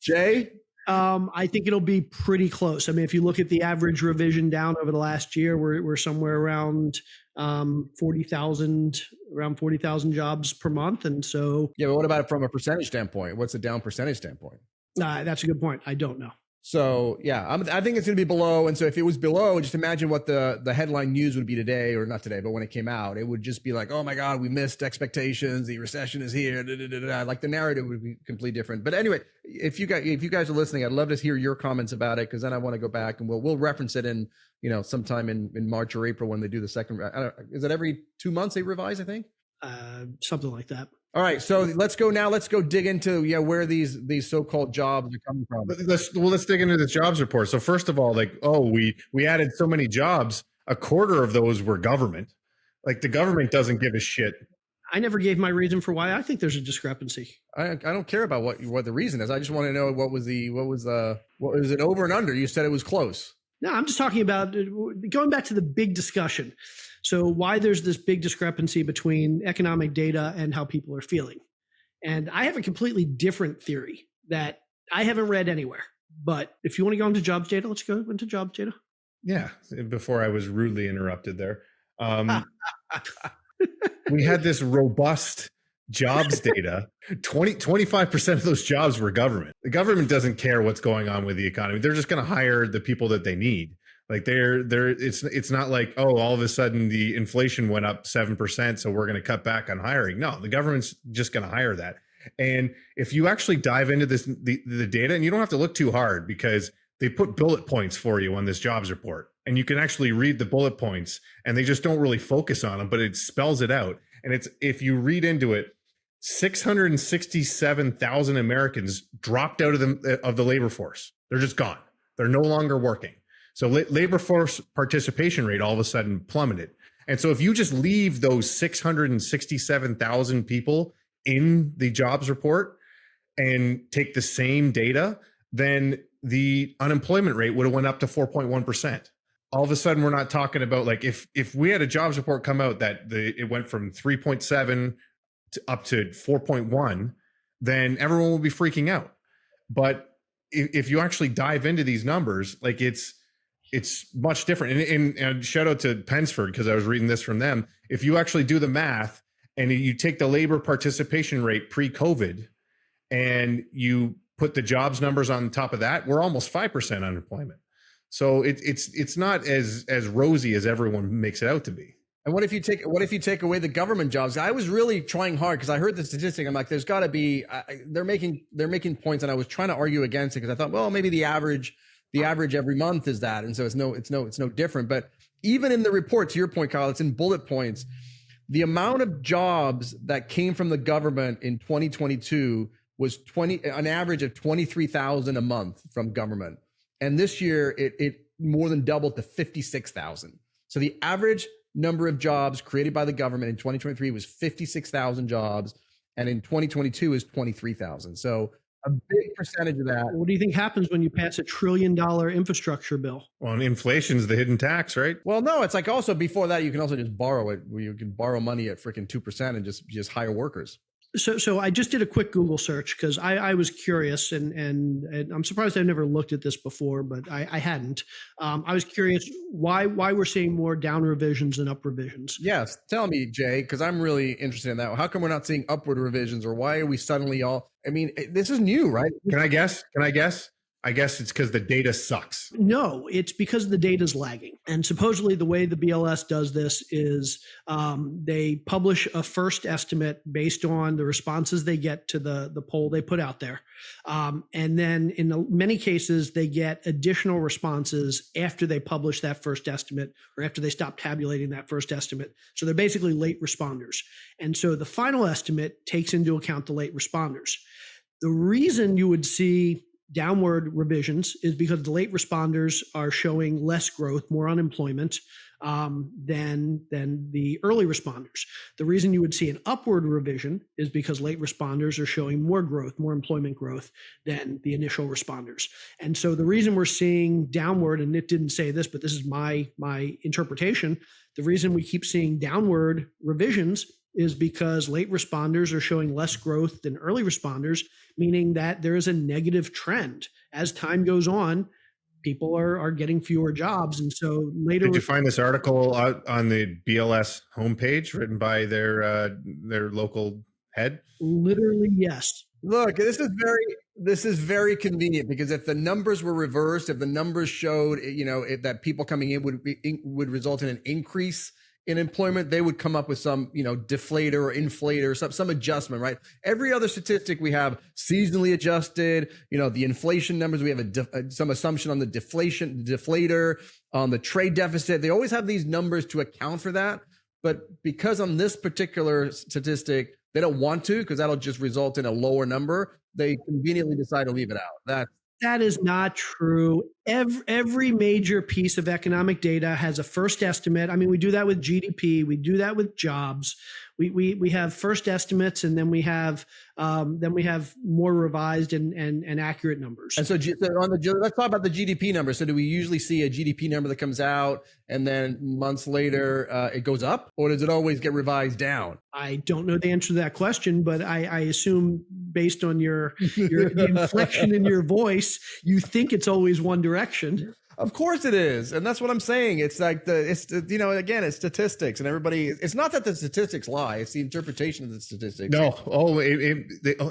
Jay? I think it'll be pretty close. I mean, if you look at the average revision down over the last year, we're somewhere around 40,000 jobs per month. And so, yeah, but what about from a percentage standpoint? What's the down percentage standpoint? That's a good point. I don't know. So yeah, I think it's going to be below. And so if it was below, just imagine what the headline news would be today, or not today, but when it came out, it would just be like, oh my God, we missed expectations. The recession is here. Like, the narrative would be completely different. But anyway, if you guys are listening, I'd love to hear your comments about it, because then I want to go back and we'll reference it in, sometime in March or April when they do the second. Is it every 2 months they revise, I think? Something like that. All right, so let's go dig into where these so-called jobs are coming from. Let's dig into this jobs report. So first of all, we added so many jobs, a quarter of those were government. Like, the government doesn't give a shit. I never gave my reason for why I think there's a discrepancy. I don't care about what the reason is. I just want to know what was it over and under? You said it was close. No, I'm just talking about going back to the big discussion. So why there's this big discrepancy between economic data and how people are feeling. And I have a completely different theory that I haven't read anywhere. But if you want to go into jobs data, let's go into jobs data. Yeah, before I was rudely interrupted there. We had this robust jobs data. 25% of those jobs were government. The government doesn't care what's going on with the economy. They're just going to hire the people that they need. Like, it's not like, oh, all of a sudden the inflation went up 7%, so we're going to cut back on hiring. No, the government's just going to hire that. And if you actually dive into the data, and you don't have to look too hard, because they put bullet points for you on this jobs report, and you can actually read the bullet points, and they just don't really focus on them, but it spells it out. And if you read into it, 667,000 Americans dropped out of the labor force. They're just gone. They're no longer working. So labor force participation rate all of a sudden plummeted. And so if you just leave those 667,000 people in the jobs report and take the same data, then the unemployment rate would have went up to 4.1%. All of a sudden, we're not talking about, like, if we had a jobs report come out that it went from 3.7 up to 4.1, then everyone will be freaking out. But if you actually dive into these numbers, like it's much different. And shout out to Pensford, because I was reading this from them. If you actually do the math and you take the labor participation rate pre-COVID and you put the jobs numbers on top of that, we're almost 5% unemployment. So it's not as rosy as everyone makes it out to be. And what if you take away the government jobs? I was really trying hard because I heard the statistic. I'm like, there's got to be. They're making points, and I was trying to argue against it because I thought, well, maybe the average every month is that, and so it's no different. But even in the report, to your point, Kyle, it's in bullet points. The amount of jobs that came from the government in 2022 was an average of 23,000 a month from government, and this year it more than doubled to 56,000. So the average number of jobs created by the government in 2023 was 56,000 jobs, and in 2022 is 23,000. So a big percentage of that. What do you think happens when you pass $1 trillion infrastructure bill? Well, and inflation's the hidden tax, right? Well, no, it's like also before that, you can also just borrow it. You can borrow money at freaking 2% and just hire workers. So I just did a quick Google search because I was curious, and I'm surprised I've never looked at this before, but I hadn't. I was curious why we're seeing more down revisions than up revisions. Yes, tell me, Jay, because I'm really interested in that. How come we're not seeing upward revisions, or why are we suddenly all? I mean, this is new, right? Can I guess? I guess it's because the data sucks. No, it's because the data is lagging. And supposedly the way the BLS does this is they publish a first estimate based on the responses they get to the poll they put out there. And then in many cases, they get additional responses after they publish that first estimate or after they stop tabulating that first estimate. So they're basically late responders. And so the final estimate takes into account the late responders. The reason you would see downward revisions is because the late responders are showing less growth, more unemployment than the early responders. The reason you would see an upward revision is because late responders are showing more growth, more employment growth than the initial responders. And so the reason we're seeing downward, and it didn't say this, but this is my interpretation, the reason we keep seeing downward revisions is because late responders are showing less growth than early responders, meaning that there is a negative trend. As time goes on, people are getting fewer jobs. And so later— Did you find this article on the BLS homepage written by their local head? Literally, yes. Look, this is very convenient, because if the numbers were reversed, if the numbers showed, that people coming in would result in an increase in employment, they would come up with some, deflator or inflator, some adjustment, right? Every other statistic we have seasonally adjusted, the inflation numbers, we have some assumption on the deflator, on the trade deficit. They always have these numbers to account for that. But because on this particular statistic, they don't want to, because that'll just result in a lower number, they conveniently decide to leave it out. That is not true. Every major piece of economic data has a first estimate. I mean, we do that with GDP. We do that with jobs. We have first estimates, and then we have more revised and accurate numbers. And so let's talk about the GDP number. So do we usually see a GDP number that comes out and then months later it goes up, or does it always get revised down? I don't know the answer to that question, but I assume based on the inflection in your voice, you think it's always one direction. Of course it is. And that's what I'm saying. It's like again, it's statistics, and it's not that the statistics lie. It's the interpretation of the statistics. No.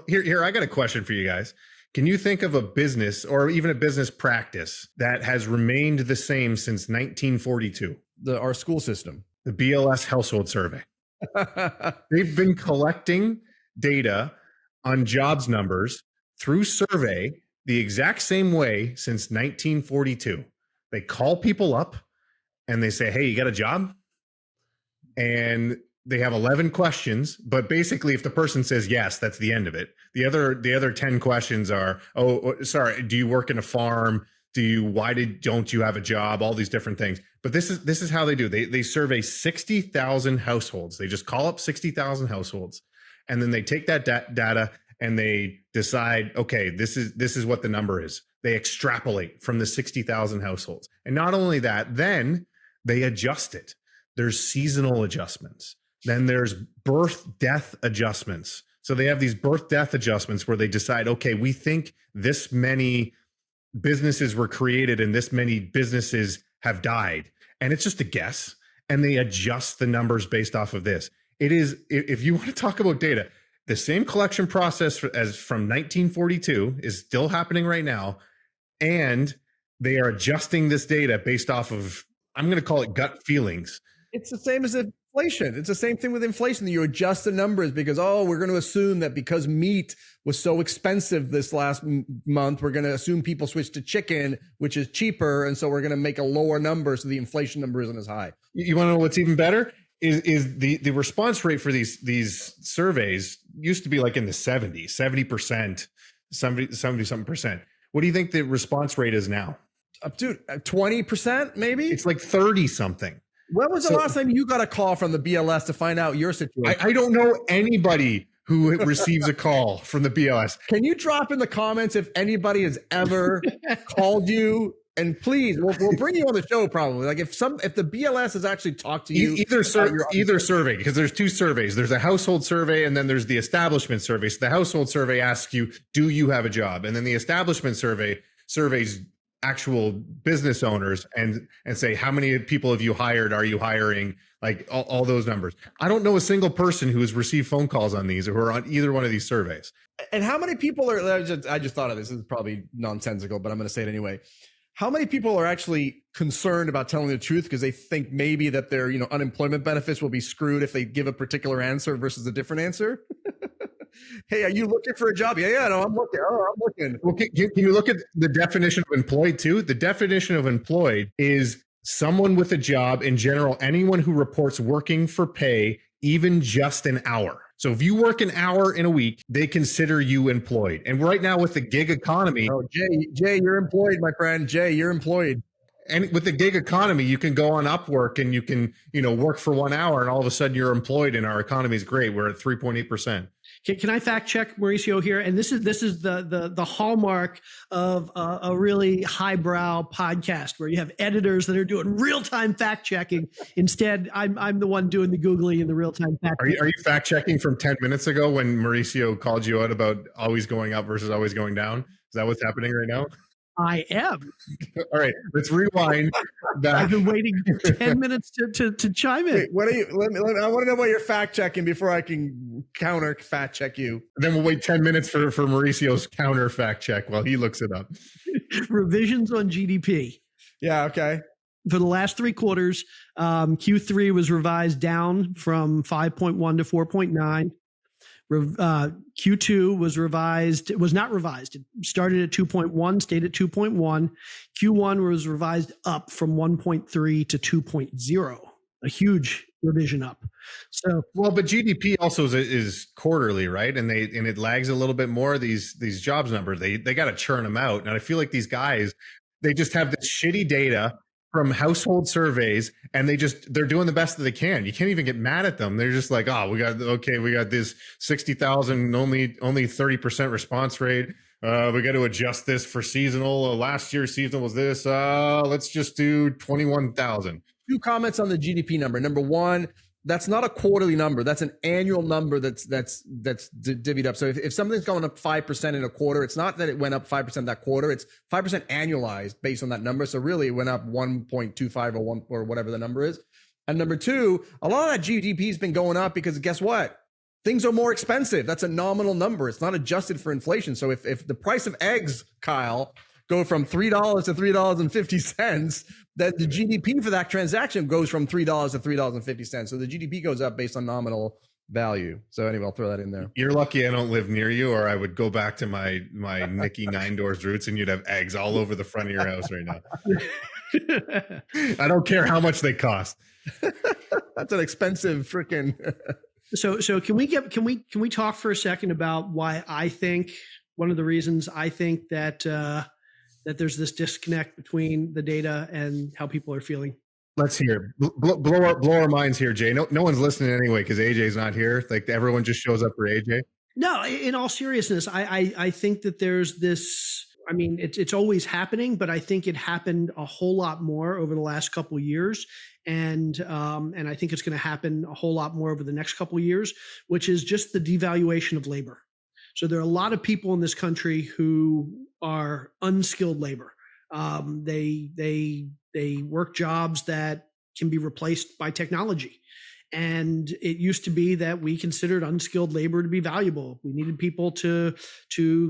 Here, I got a question for you guys. Can you think of a business or even a business practice that has remained the same since 1942? Our school system. The BLS household survey. They've been collecting data on jobs numbers through survey the exact same way since 1942. They call people up and they say, hey, you got a job? And they have 11 questions, but basically if the person says yes, that's the end of it. The other 10 questions are, sorry, do you work in a farm? Don't you have a job? All these different things. But this is how they do. They survey 60,000 households. They just call up 60,000 households, and then they take that data and they decide, okay, this is what the number is. They extrapolate from the 60,000 households. And not only that, then they adjust it. There's seasonal adjustments. Then there's birth-death adjustments. So they have these birth-death adjustments where they decide, okay, we think this many businesses were created and this many businesses have died. And it's just a guess. And they adjust the numbers based off of this. It is, if you want to talk about data, the same collection process as from 1942 is still happening right now. And they are adjusting this data based off of, I'm going to call it gut feelings. It's the same as inflation. It's the same thing with inflation. You adjust the numbers because, we're going to assume that because meat was so expensive this last month, we're going to assume people switch to chicken, which is cheaper. And so we're going to make a lower number so the inflation number isn't as high. You want to know what's even better? Is the response rate for these surveys used to be like in the 70%, 70-something percent. What do you think the response rate is now? Dude, 20% maybe? It's like 30 something. When was the last time you got a call from the BLS to find out your situation? I don't know anybody who receives a call from the BLS. Can you drop in the comments if anybody has ever called you? And please, we'll bring you on the show probably. Like if the BLS has actually talked to you, either survey, because there's two surveys. There's a household survey and then there's the establishment survey. So the household survey asks you, do you have a job? And then the establishment survey surveys actual business owners and say, how many people have you hired? Are you hiring? Like all those numbers. I don't know a single person who has received phone calls on these or who are on either one of these surveys. And how many people are, I just thought of this is probably nonsensical, but I'm going to say it anyway. How many people are actually concerned about telling the truth because they think maybe that their unemployment benefits will be screwed if they give a particular answer versus a different answer? Hey, are you looking for a job? Yeah, no, I'm looking. Oh, I'm looking. Well, can you look at the definition of employed too? The definition of employed is someone with a job, in general, anyone who reports working for pay, even just an hour. So if you work an hour in a week, they consider you employed. And right now with the gig economy. Oh, Jay, you're employed, my friend. Jay, you're employed. And with the gig economy, you can go on Upwork and you can, work for 1 hour and all of a sudden you're employed and our economy is great. We're at 3.8%. Can I fact check Mauricio here? And this is the hallmark of a really highbrow podcast where you have editors that are doing real time fact checking. Instead, I'm the one doing the Googling and the real time fact. Are you fact checking from 10 minutes ago when Mauricio called you out about always going up versus always going down? Is that what's happening right now? I am. All right, let's rewind. I've been waiting 10 minutes to chime in. Wait, what are you? I want to know about your fact checking before I can counter fact check you. Then we'll wait 10 minutes for Mauricio's counter fact check while he looks it up. Revisions on GDP. Yeah. Okay. For the last 3 quarters, Q3 was revised down from 5.1 to 4.9. Q2 was not revised. It started at 2.1, stayed at 2.1. Q1 was revised up from 1.3 to 2.0, a huge revision up. So, well, but GDP also is quarterly, right? And it lags a little bit more. These jobs numbers, they got to churn them out. And I feel like these guys, they just have this shitty data from household surveys, and they're doing the best that they can. You can't even get mad at them. They're just like, we got this 60,000, only 30% response rate. We got to adjust this for seasonal. Last year's seasonal was this. Let's just do 21,000. 2 comments on the GDP number. Number one, that's not a quarterly number. That's an annual number that's divvied up. So if something's going up 5% in a quarter, it's not that it went up 5% that quarter. It's 5% annualized based on that number. So really it went up 1.25 or 1 or whatever the number is. And number 2, a lot of that GDP has been going up because guess what? Things are more expensive. That's a nominal number. It's not adjusted for inflation. So if the price of eggs, Kyle, go from $3 to $3.50, that the GDP for that transaction goes from $3 to $3.50. So the GDP goes up based on nominal value. So anyway, I'll throw that in there. You're lucky I don't live near you, or I would go back to my Nicky Nine Doors roots and you'd have eggs all over the front of your house right now. I don't care how much they cost. That's an expensive freaking. So can we talk for a second about why I think one of the reasons I think that there's this disconnect between the data and how people are feeling? Let's hear. Blow our minds here, Jay. No one's listening anyway because AJ's not here. Like everyone just shows up for AJ. No, in all seriousness, I think that there's this. I mean, it's always happening, but I think it happened a whole lot more over the last couple of years, and I think it's going to happen a whole lot more over the next couple of years, which is just the devaluation of labor. So there are a lot of people in this country who are unskilled labor. They work jobs that can be replaced by technology. And it used to be that we considered unskilled labor to be valuable. We needed people to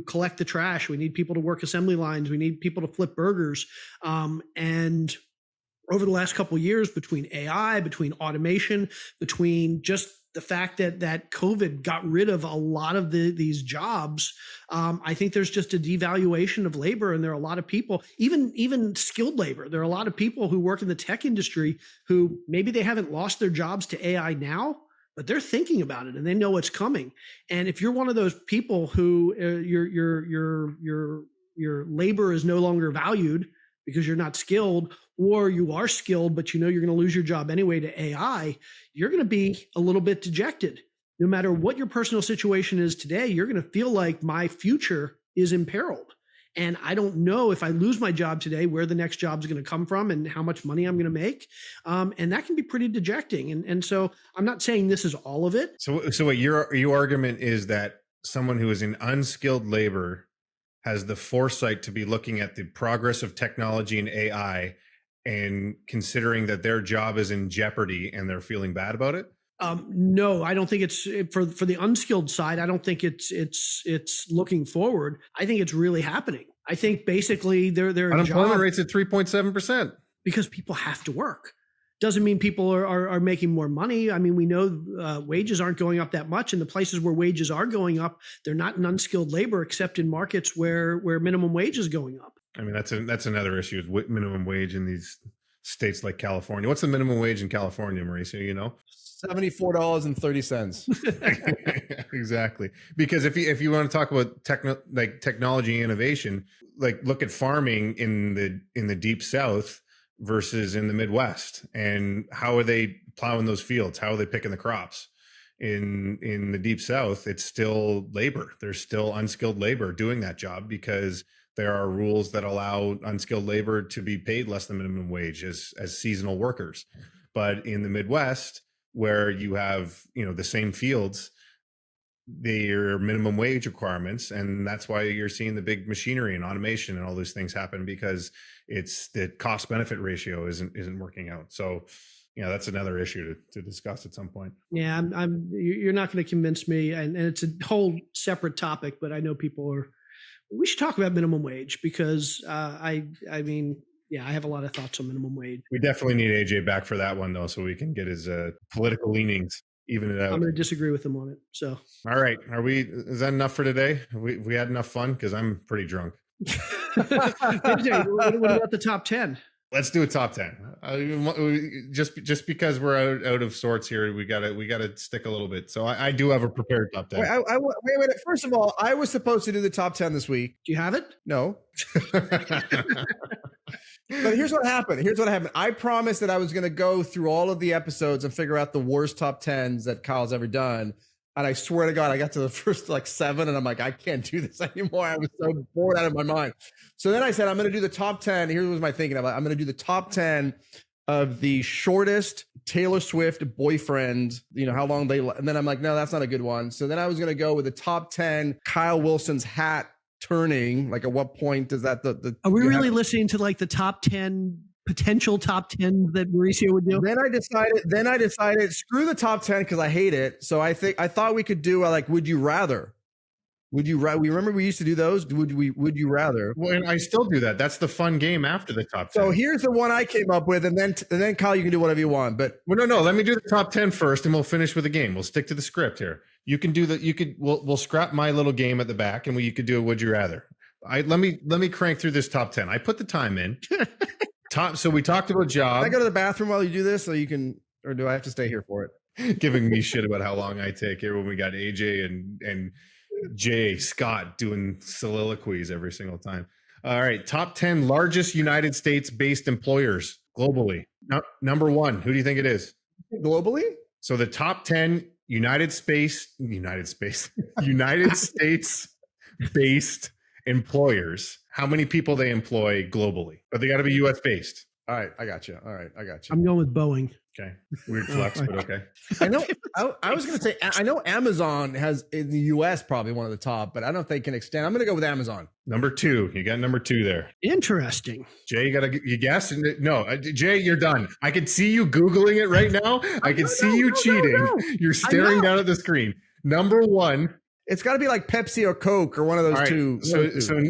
collect the trash. We need people to work assembly lines. We need people to flip burgers. And over the last couple of years, between AI, between automation, between just the fact that COVID got rid of a lot of these jobs, I think there's just a devaluation of labor, and there are a lot of people, even skilled labor. There are a lot of people who work in the tech industry who maybe they haven't lost their jobs to AI now, but they're thinking about it and they know it's coming. And if you're one of those people who your labor is no longer valued because you're not skilled, or you are skilled, but you know you're going to lose your job anyway to AI, you're going to be a little bit dejected. No matter what your personal situation is today, you're going to feel like my future is imperiled. And I don't know if I lose my job today, where the next job is going to come from and how much money I'm going to make. And that can be pretty dejecting. And so I'm not saying this is all of it. So what your argument is that someone who is in unskilled labor has the foresight to be looking at the progress of technology and AI and considering that their job is in jeopardy and they're feeling bad about it? No, I don't think it's for the unskilled side. I don't think it's looking forward. I think it's really happening. I think basically their unemployment rate's at 3.7% because people have to work. Doesn't mean people are making more money. I mean, we know wages aren't going up that much, and the places where wages are going up, they're not in unskilled labor, except in markets where minimum wage is going up. I mean, that's another issue with minimum wage in these states like California. What's the minimum wage in California, Mauricio? You know, $74.30. Exactly. Because if you want to talk about technology innovation, like look at farming in the deep South versus in the Midwest, and how are they plowing those fields? How are they picking the crops? In the deep South, it's still labor. There's still unskilled labor doing that job because there are rules that allow unskilled labor to be paid less than minimum wage as seasonal workers. But in the Midwest, where you have, the same fields, their minimum wage requirements, and that's why you're seeing the big machinery and automation and all those things happen, because it's the cost benefit ratio isn't working out. So that's another issue to discuss at some point. Yeah, you're not going to convince me, and it's a whole separate topic, but I know we should talk about minimum wage because I have a lot of thoughts on minimum wage. We definitely need AJ back for that one though, so we can get his political leanings, even it out. I'm going to disagree with him on it. So, all right, is that enough for today? We had enough fun, because I'm pretty drunk. AJ, what about the top 10? Let's do a top 10. Just because we're out of sorts here, we gotta stick a little bit. So I do have a prepared top 10. Wait. First of all, I was supposed to do the top 10 this week. Do you have it? No. But here's what happened. I promised that I was going to go through all of the episodes and figure out the worst top 10s that Kyle's ever done. And I swear to God, I got to the first 7, and I'm like, I can't do this anymore. I was so bored out of my mind. So then I said, I'm going to do the top 10. Here was my thinking about it. I'm going to do the top 10 of the shortest Taylor Swift boyfriend, how long and then I'm like, no, that's not a good one. So then I was going to go with the top 10 Kyle Wilson's hat turning. Like, at what point does that are we really listening to the top 10 potential top 10 that Mauricio would do? Then I decided screw the top 10 because I hate it. So I thought we could do would you rather? We remember we used to do those. Would you rather? Well, and I still do that. That's the fun game after the top 10. So here's the one I came up with, and then Kyle, you can do whatever you want. But no. Let me do the top 10 first, and we'll finish with the game. We'll stick to the script here. You can do we'll scrap my little game at the back, and you could do a would you rather. Let me crank through this top 10. I put the time in. So we talked about job. Can I go to the bathroom while you do this, so you can, or do I have to stay here for it? Giving me shit about how long I take here when we got AJ and Jay Scott doing soliloquies every single time. All right, top 10 largest United States-based employers globally. Number 1, who do you think it is? Globally? So the top 10 United States-based employers, how many people they employ globally, but they got to be US based. All right, I got you. All right, I got you. I'm going with Boeing. Okay. Weird flex, but okay. I know. I was going to say, I know Amazon has in the US probably one of the top, but I don't know if they can extend. I'm going to go with Amazon. Number 2. You got number 2 there. Interesting. Jay, you guess? No, Jay, you're done. I can see you Googling it right now. I can see you cheating. You're staring down at the screen. Number 1. It's got to be like Pepsi or Coke or one of those All right, two.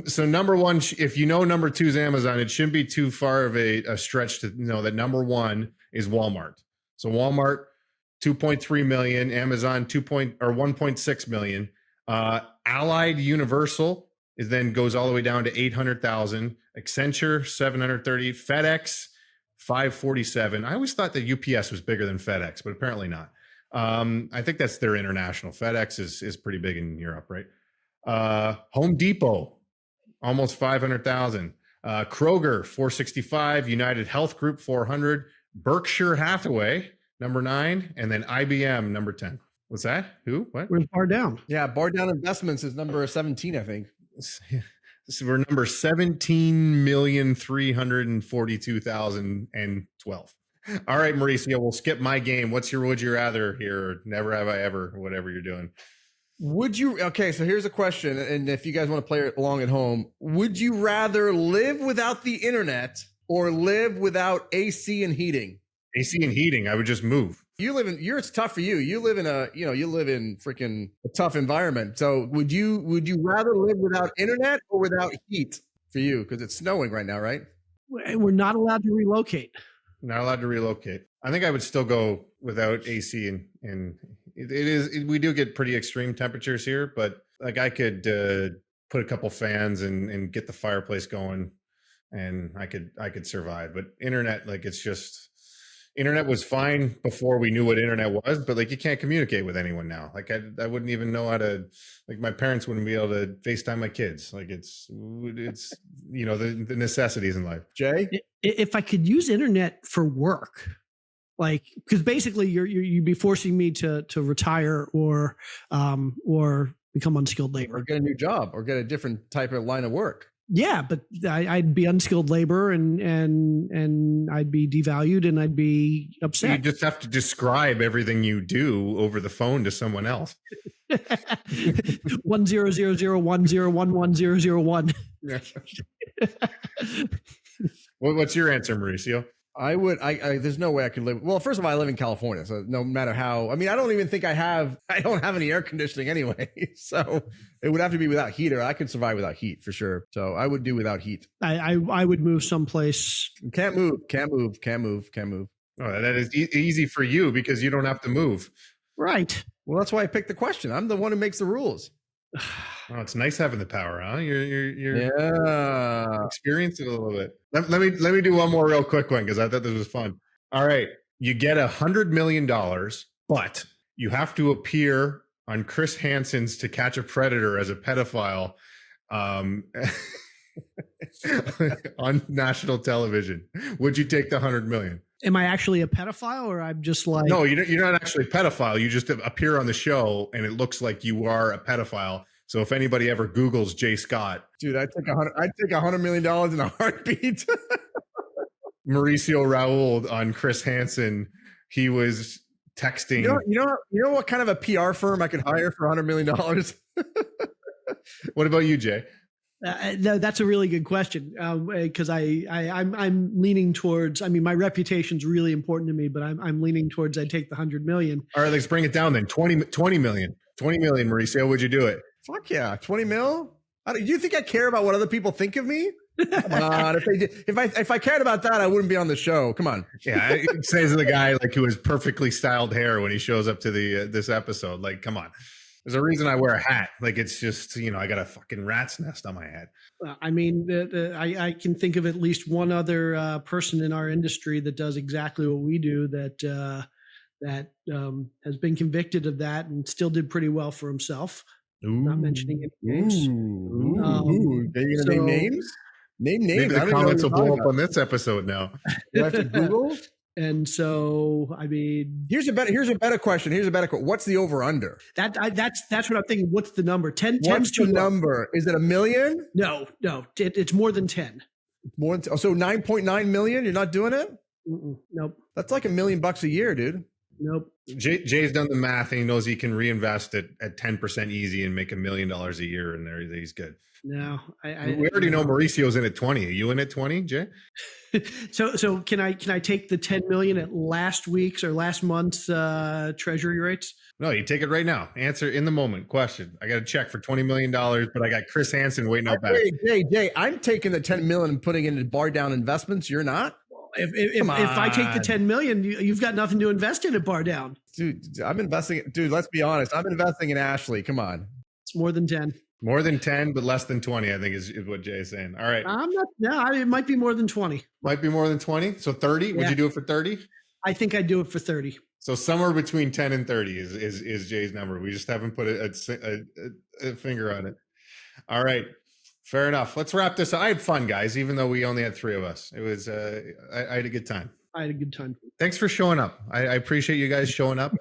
So number 1, if you know number 2 is Amazon, it shouldn't be too far of a stretch to know that number 1 is Walmart. So Walmart, 2.3 million, Amazon 1.6 million. Allied Universal goes all the way down to 800,000. Accenture 730, FedEx 547. I always thought that UPS was bigger than FedEx, but apparently not. I think that's their international. FedEx is pretty big in Europe, right? Home Depot, almost 500,000. Kroger 465, United Health Group 400, Berkshire Hathaway number 9, and then IBM number 10. What's that? Who? What? Where's Bar Down? Yeah, Bar Down Investments is number 17, I think. So we're number 17,342,012. All right, Mauricio, we'll skip my game. Would you rather here? Never have I ever, whatever you're doing. Okay, so here's a question, and if you guys want to play it along at home, would you rather live without the internet or live without AC and heating? AC and heating, I would just move. It's tough for you. You live in freaking a tough environment. So would you rather live without internet or without heat for you? Because it's snowing right now, right? We're not allowed to relocate. Not allowed to relocate. I think I would still go without AC and we do get pretty extreme temperatures here, but like I could put a couple fans and get the fireplace going and I could survive. But internet, like internet was fine before we knew what internet was, but like you can't communicate with anyone now. Like I wouldn't even know how to, like my parents wouldn't be able to FaceTime my kids. Like it's the necessities in life. Jay? If I could use internet for work, like, because basically you'd be forcing me to retire or become unskilled labor. Or get a new job or get a different type of line of work. Yeah, but I'd be unskilled labor and I'd be devalued and I'd be upset. You just have to describe everything you do over the phone to someone else. 10001010101. What's your answer, Mauricio? I would. There's no way I could live. Well, first of all, I live in California, so no matter how. I mean, I don't even think I don't have any air conditioning anyway. So it would have to be without heater. I could survive without heat for sure. So I would do without heat. I would move someplace. Can't move. Oh, that is easy for you because you don't have to move. Right. Well, that's why I picked the question. I'm the one who makes the rules. Oh, it's nice having the power, huh? You're experience it a little bit. Let me do one more real quick one because I thought this was fun. All right, you get $100 million, but you have to appear on Chris Hansen's To Catch a Predator as a pedophile on national television. Would you take the $100 million? Am I actually a pedophile, or I'm just like? No, you're not actually a pedophile. You just appear on the show, and it looks like you are a pedophile. So if anybody ever Googles Jay Scott, dude, I'd take $100 million in a heartbeat. Mauricio Raoul on Chris Hansen, he was texting. You know what kind of a PR firm I could hire for $100 million? What about you, Jay? That's a really good question because I'm leaning towards. I mean, my reputation's really important to me, but I'm leaning towards I'd take the $100 million. All right, let's bring it down then. 20 million. 20 million, Mauricio. Would you do it? Fuck yeah, 20 mil. Do you think I care about what other people think of me? Come on, if I cared about that, I wouldn't be on the show. Come on. Yeah, it says the guy like who has perfectly styled hair when he shows up to the this episode. Like, come on. There's a reason I wear a hat. Like, it's just, I got a fucking rat's nest on my head. I mean, I can think of at least one other person in our industry that does exactly what we do that has been convicted of that and still did pretty well for himself. Ooh. Not mentioning any names. Are you going to name names? Name names. Maybe the comments will blow up on this episode now. You have to Google. And so, I mean, here's a better question. What's the over under? That's what I'm thinking. What's the number? 10. What's the number? Is it $1 million? No. It's more than 10. More than, so 9.9 million. You're not doing it? Nope. That's like $1 million a year, dude. Nope. Jay's done the math and he knows he can reinvest it at 10% easy and make $1 million a year, and there he's good. No, We already know Mauricio's in at 20. Are you in at 20, Jay? So can I take the 10 million at last week's or last month's treasury rates? No, you take it right now. Answer in the moment. Question. I got a check for $20 million, but I got Chris Hansen waiting out back. Jay, I'm taking the 10 million and putting it into bar down investments. You're not? If I take the 10 million, you've got nothing to invest in at bar down. Dude, I'm investing. Dude, let's be honest. I'm investing in Ashley. Come on. It's more than 10. More than 10, but less than 20, I think is what Jay's saying. All right. I'm not. No, it might be more than 20. Might be more than 20. So 30. Yeah. Would you do it for 30? I think I'd do it for 30. So somewhere between 10 and 30 is Jay's number. We just haven't put a finger on it. All right. Fair enough. Let's wrap this up. I had fun, guys, even though we only had 3 of us. It was, I had a good time. I had a good time. Thanks for showing up. I appreciate you guys showing up.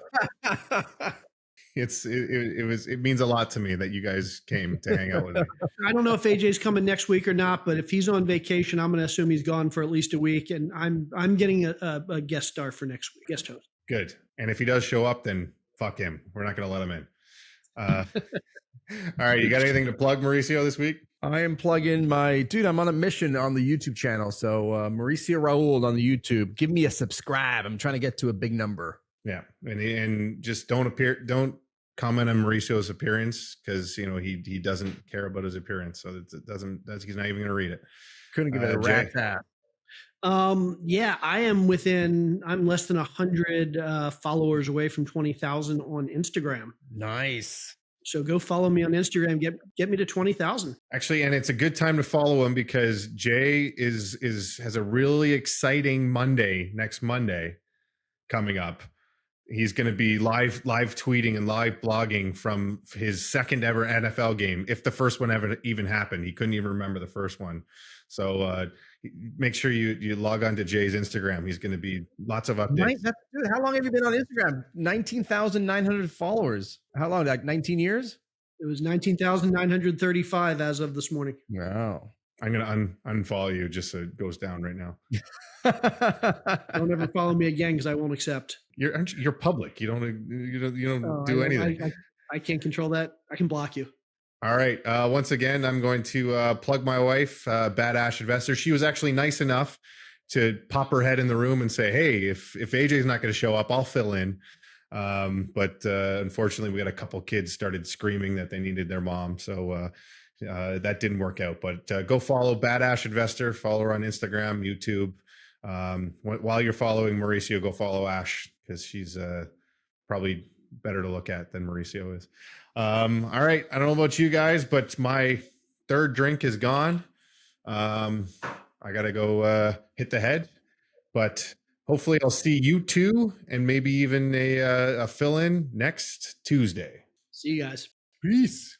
It means a lot to me that you guys came to hang out with me. I don't know if AJ's coming next week or not, but if he's on vacation, I'm going to assume he's gone for at least a week, and I'm getting a guest star for next week, guest host. Good. And if he does show up, then fuck him. We're not going to let him in. All right. You got anything to plug, Mauricio, this week? I am plugging I'm on a mission on the YouTube channel. So Mauricio Raul on the YouTube. Give me a subscribe. I'm trying to get to a big number. Yeah. And just don't comment on Mauricio's appearance, because he doesn't care about his appearance. So he's not even going to read it. Couldn't give it a rat's ass. Yeah, I'm less than 100 followers away from 20,000 on Instagram. Nice. So go follow me on Instagram. Get me to 20,000. Actually, and it's a good time to follow him because Jay has a really exciting next Monday coming up. He's going to be live tweeting and live blogging from his second ever NFL game. If the first one ever even happened, he couldn't even remember the first one. So make sure you log on to Jay's Instagram. He's going to be lots of updates. Dude, how long have you been on Instagram? 19,900 followers. How long? Like 19 years? It was 19,935 as of this morning. Wow. I'm going to unfollow you just so it goes down right now. Don't ever follow me again because I won't accept. You're public. You don't do anything. I can't control that. I can block you. All right. Once again, I'm going to plug my wife, Bad Ash Investor. She was actually nice enough to pop her head in the room and say, "Hey, if AJ's not going to show up, I'll fill in." But unfortunately, we had a couple kids started screaming that they needed their mom, so that didn't work out. But go follow Bad Ash Investor. Follow her on Instagram, YouTube. While you're following Mauricio, go follow Ash because she's probably better to look at than Mauricio is. All right. I don't know about you guys, but my third drink is gone. I got to go hit the head, but hopefully I'll see you two and maybe even a fill-in next Tuesday. See you guys. Peace.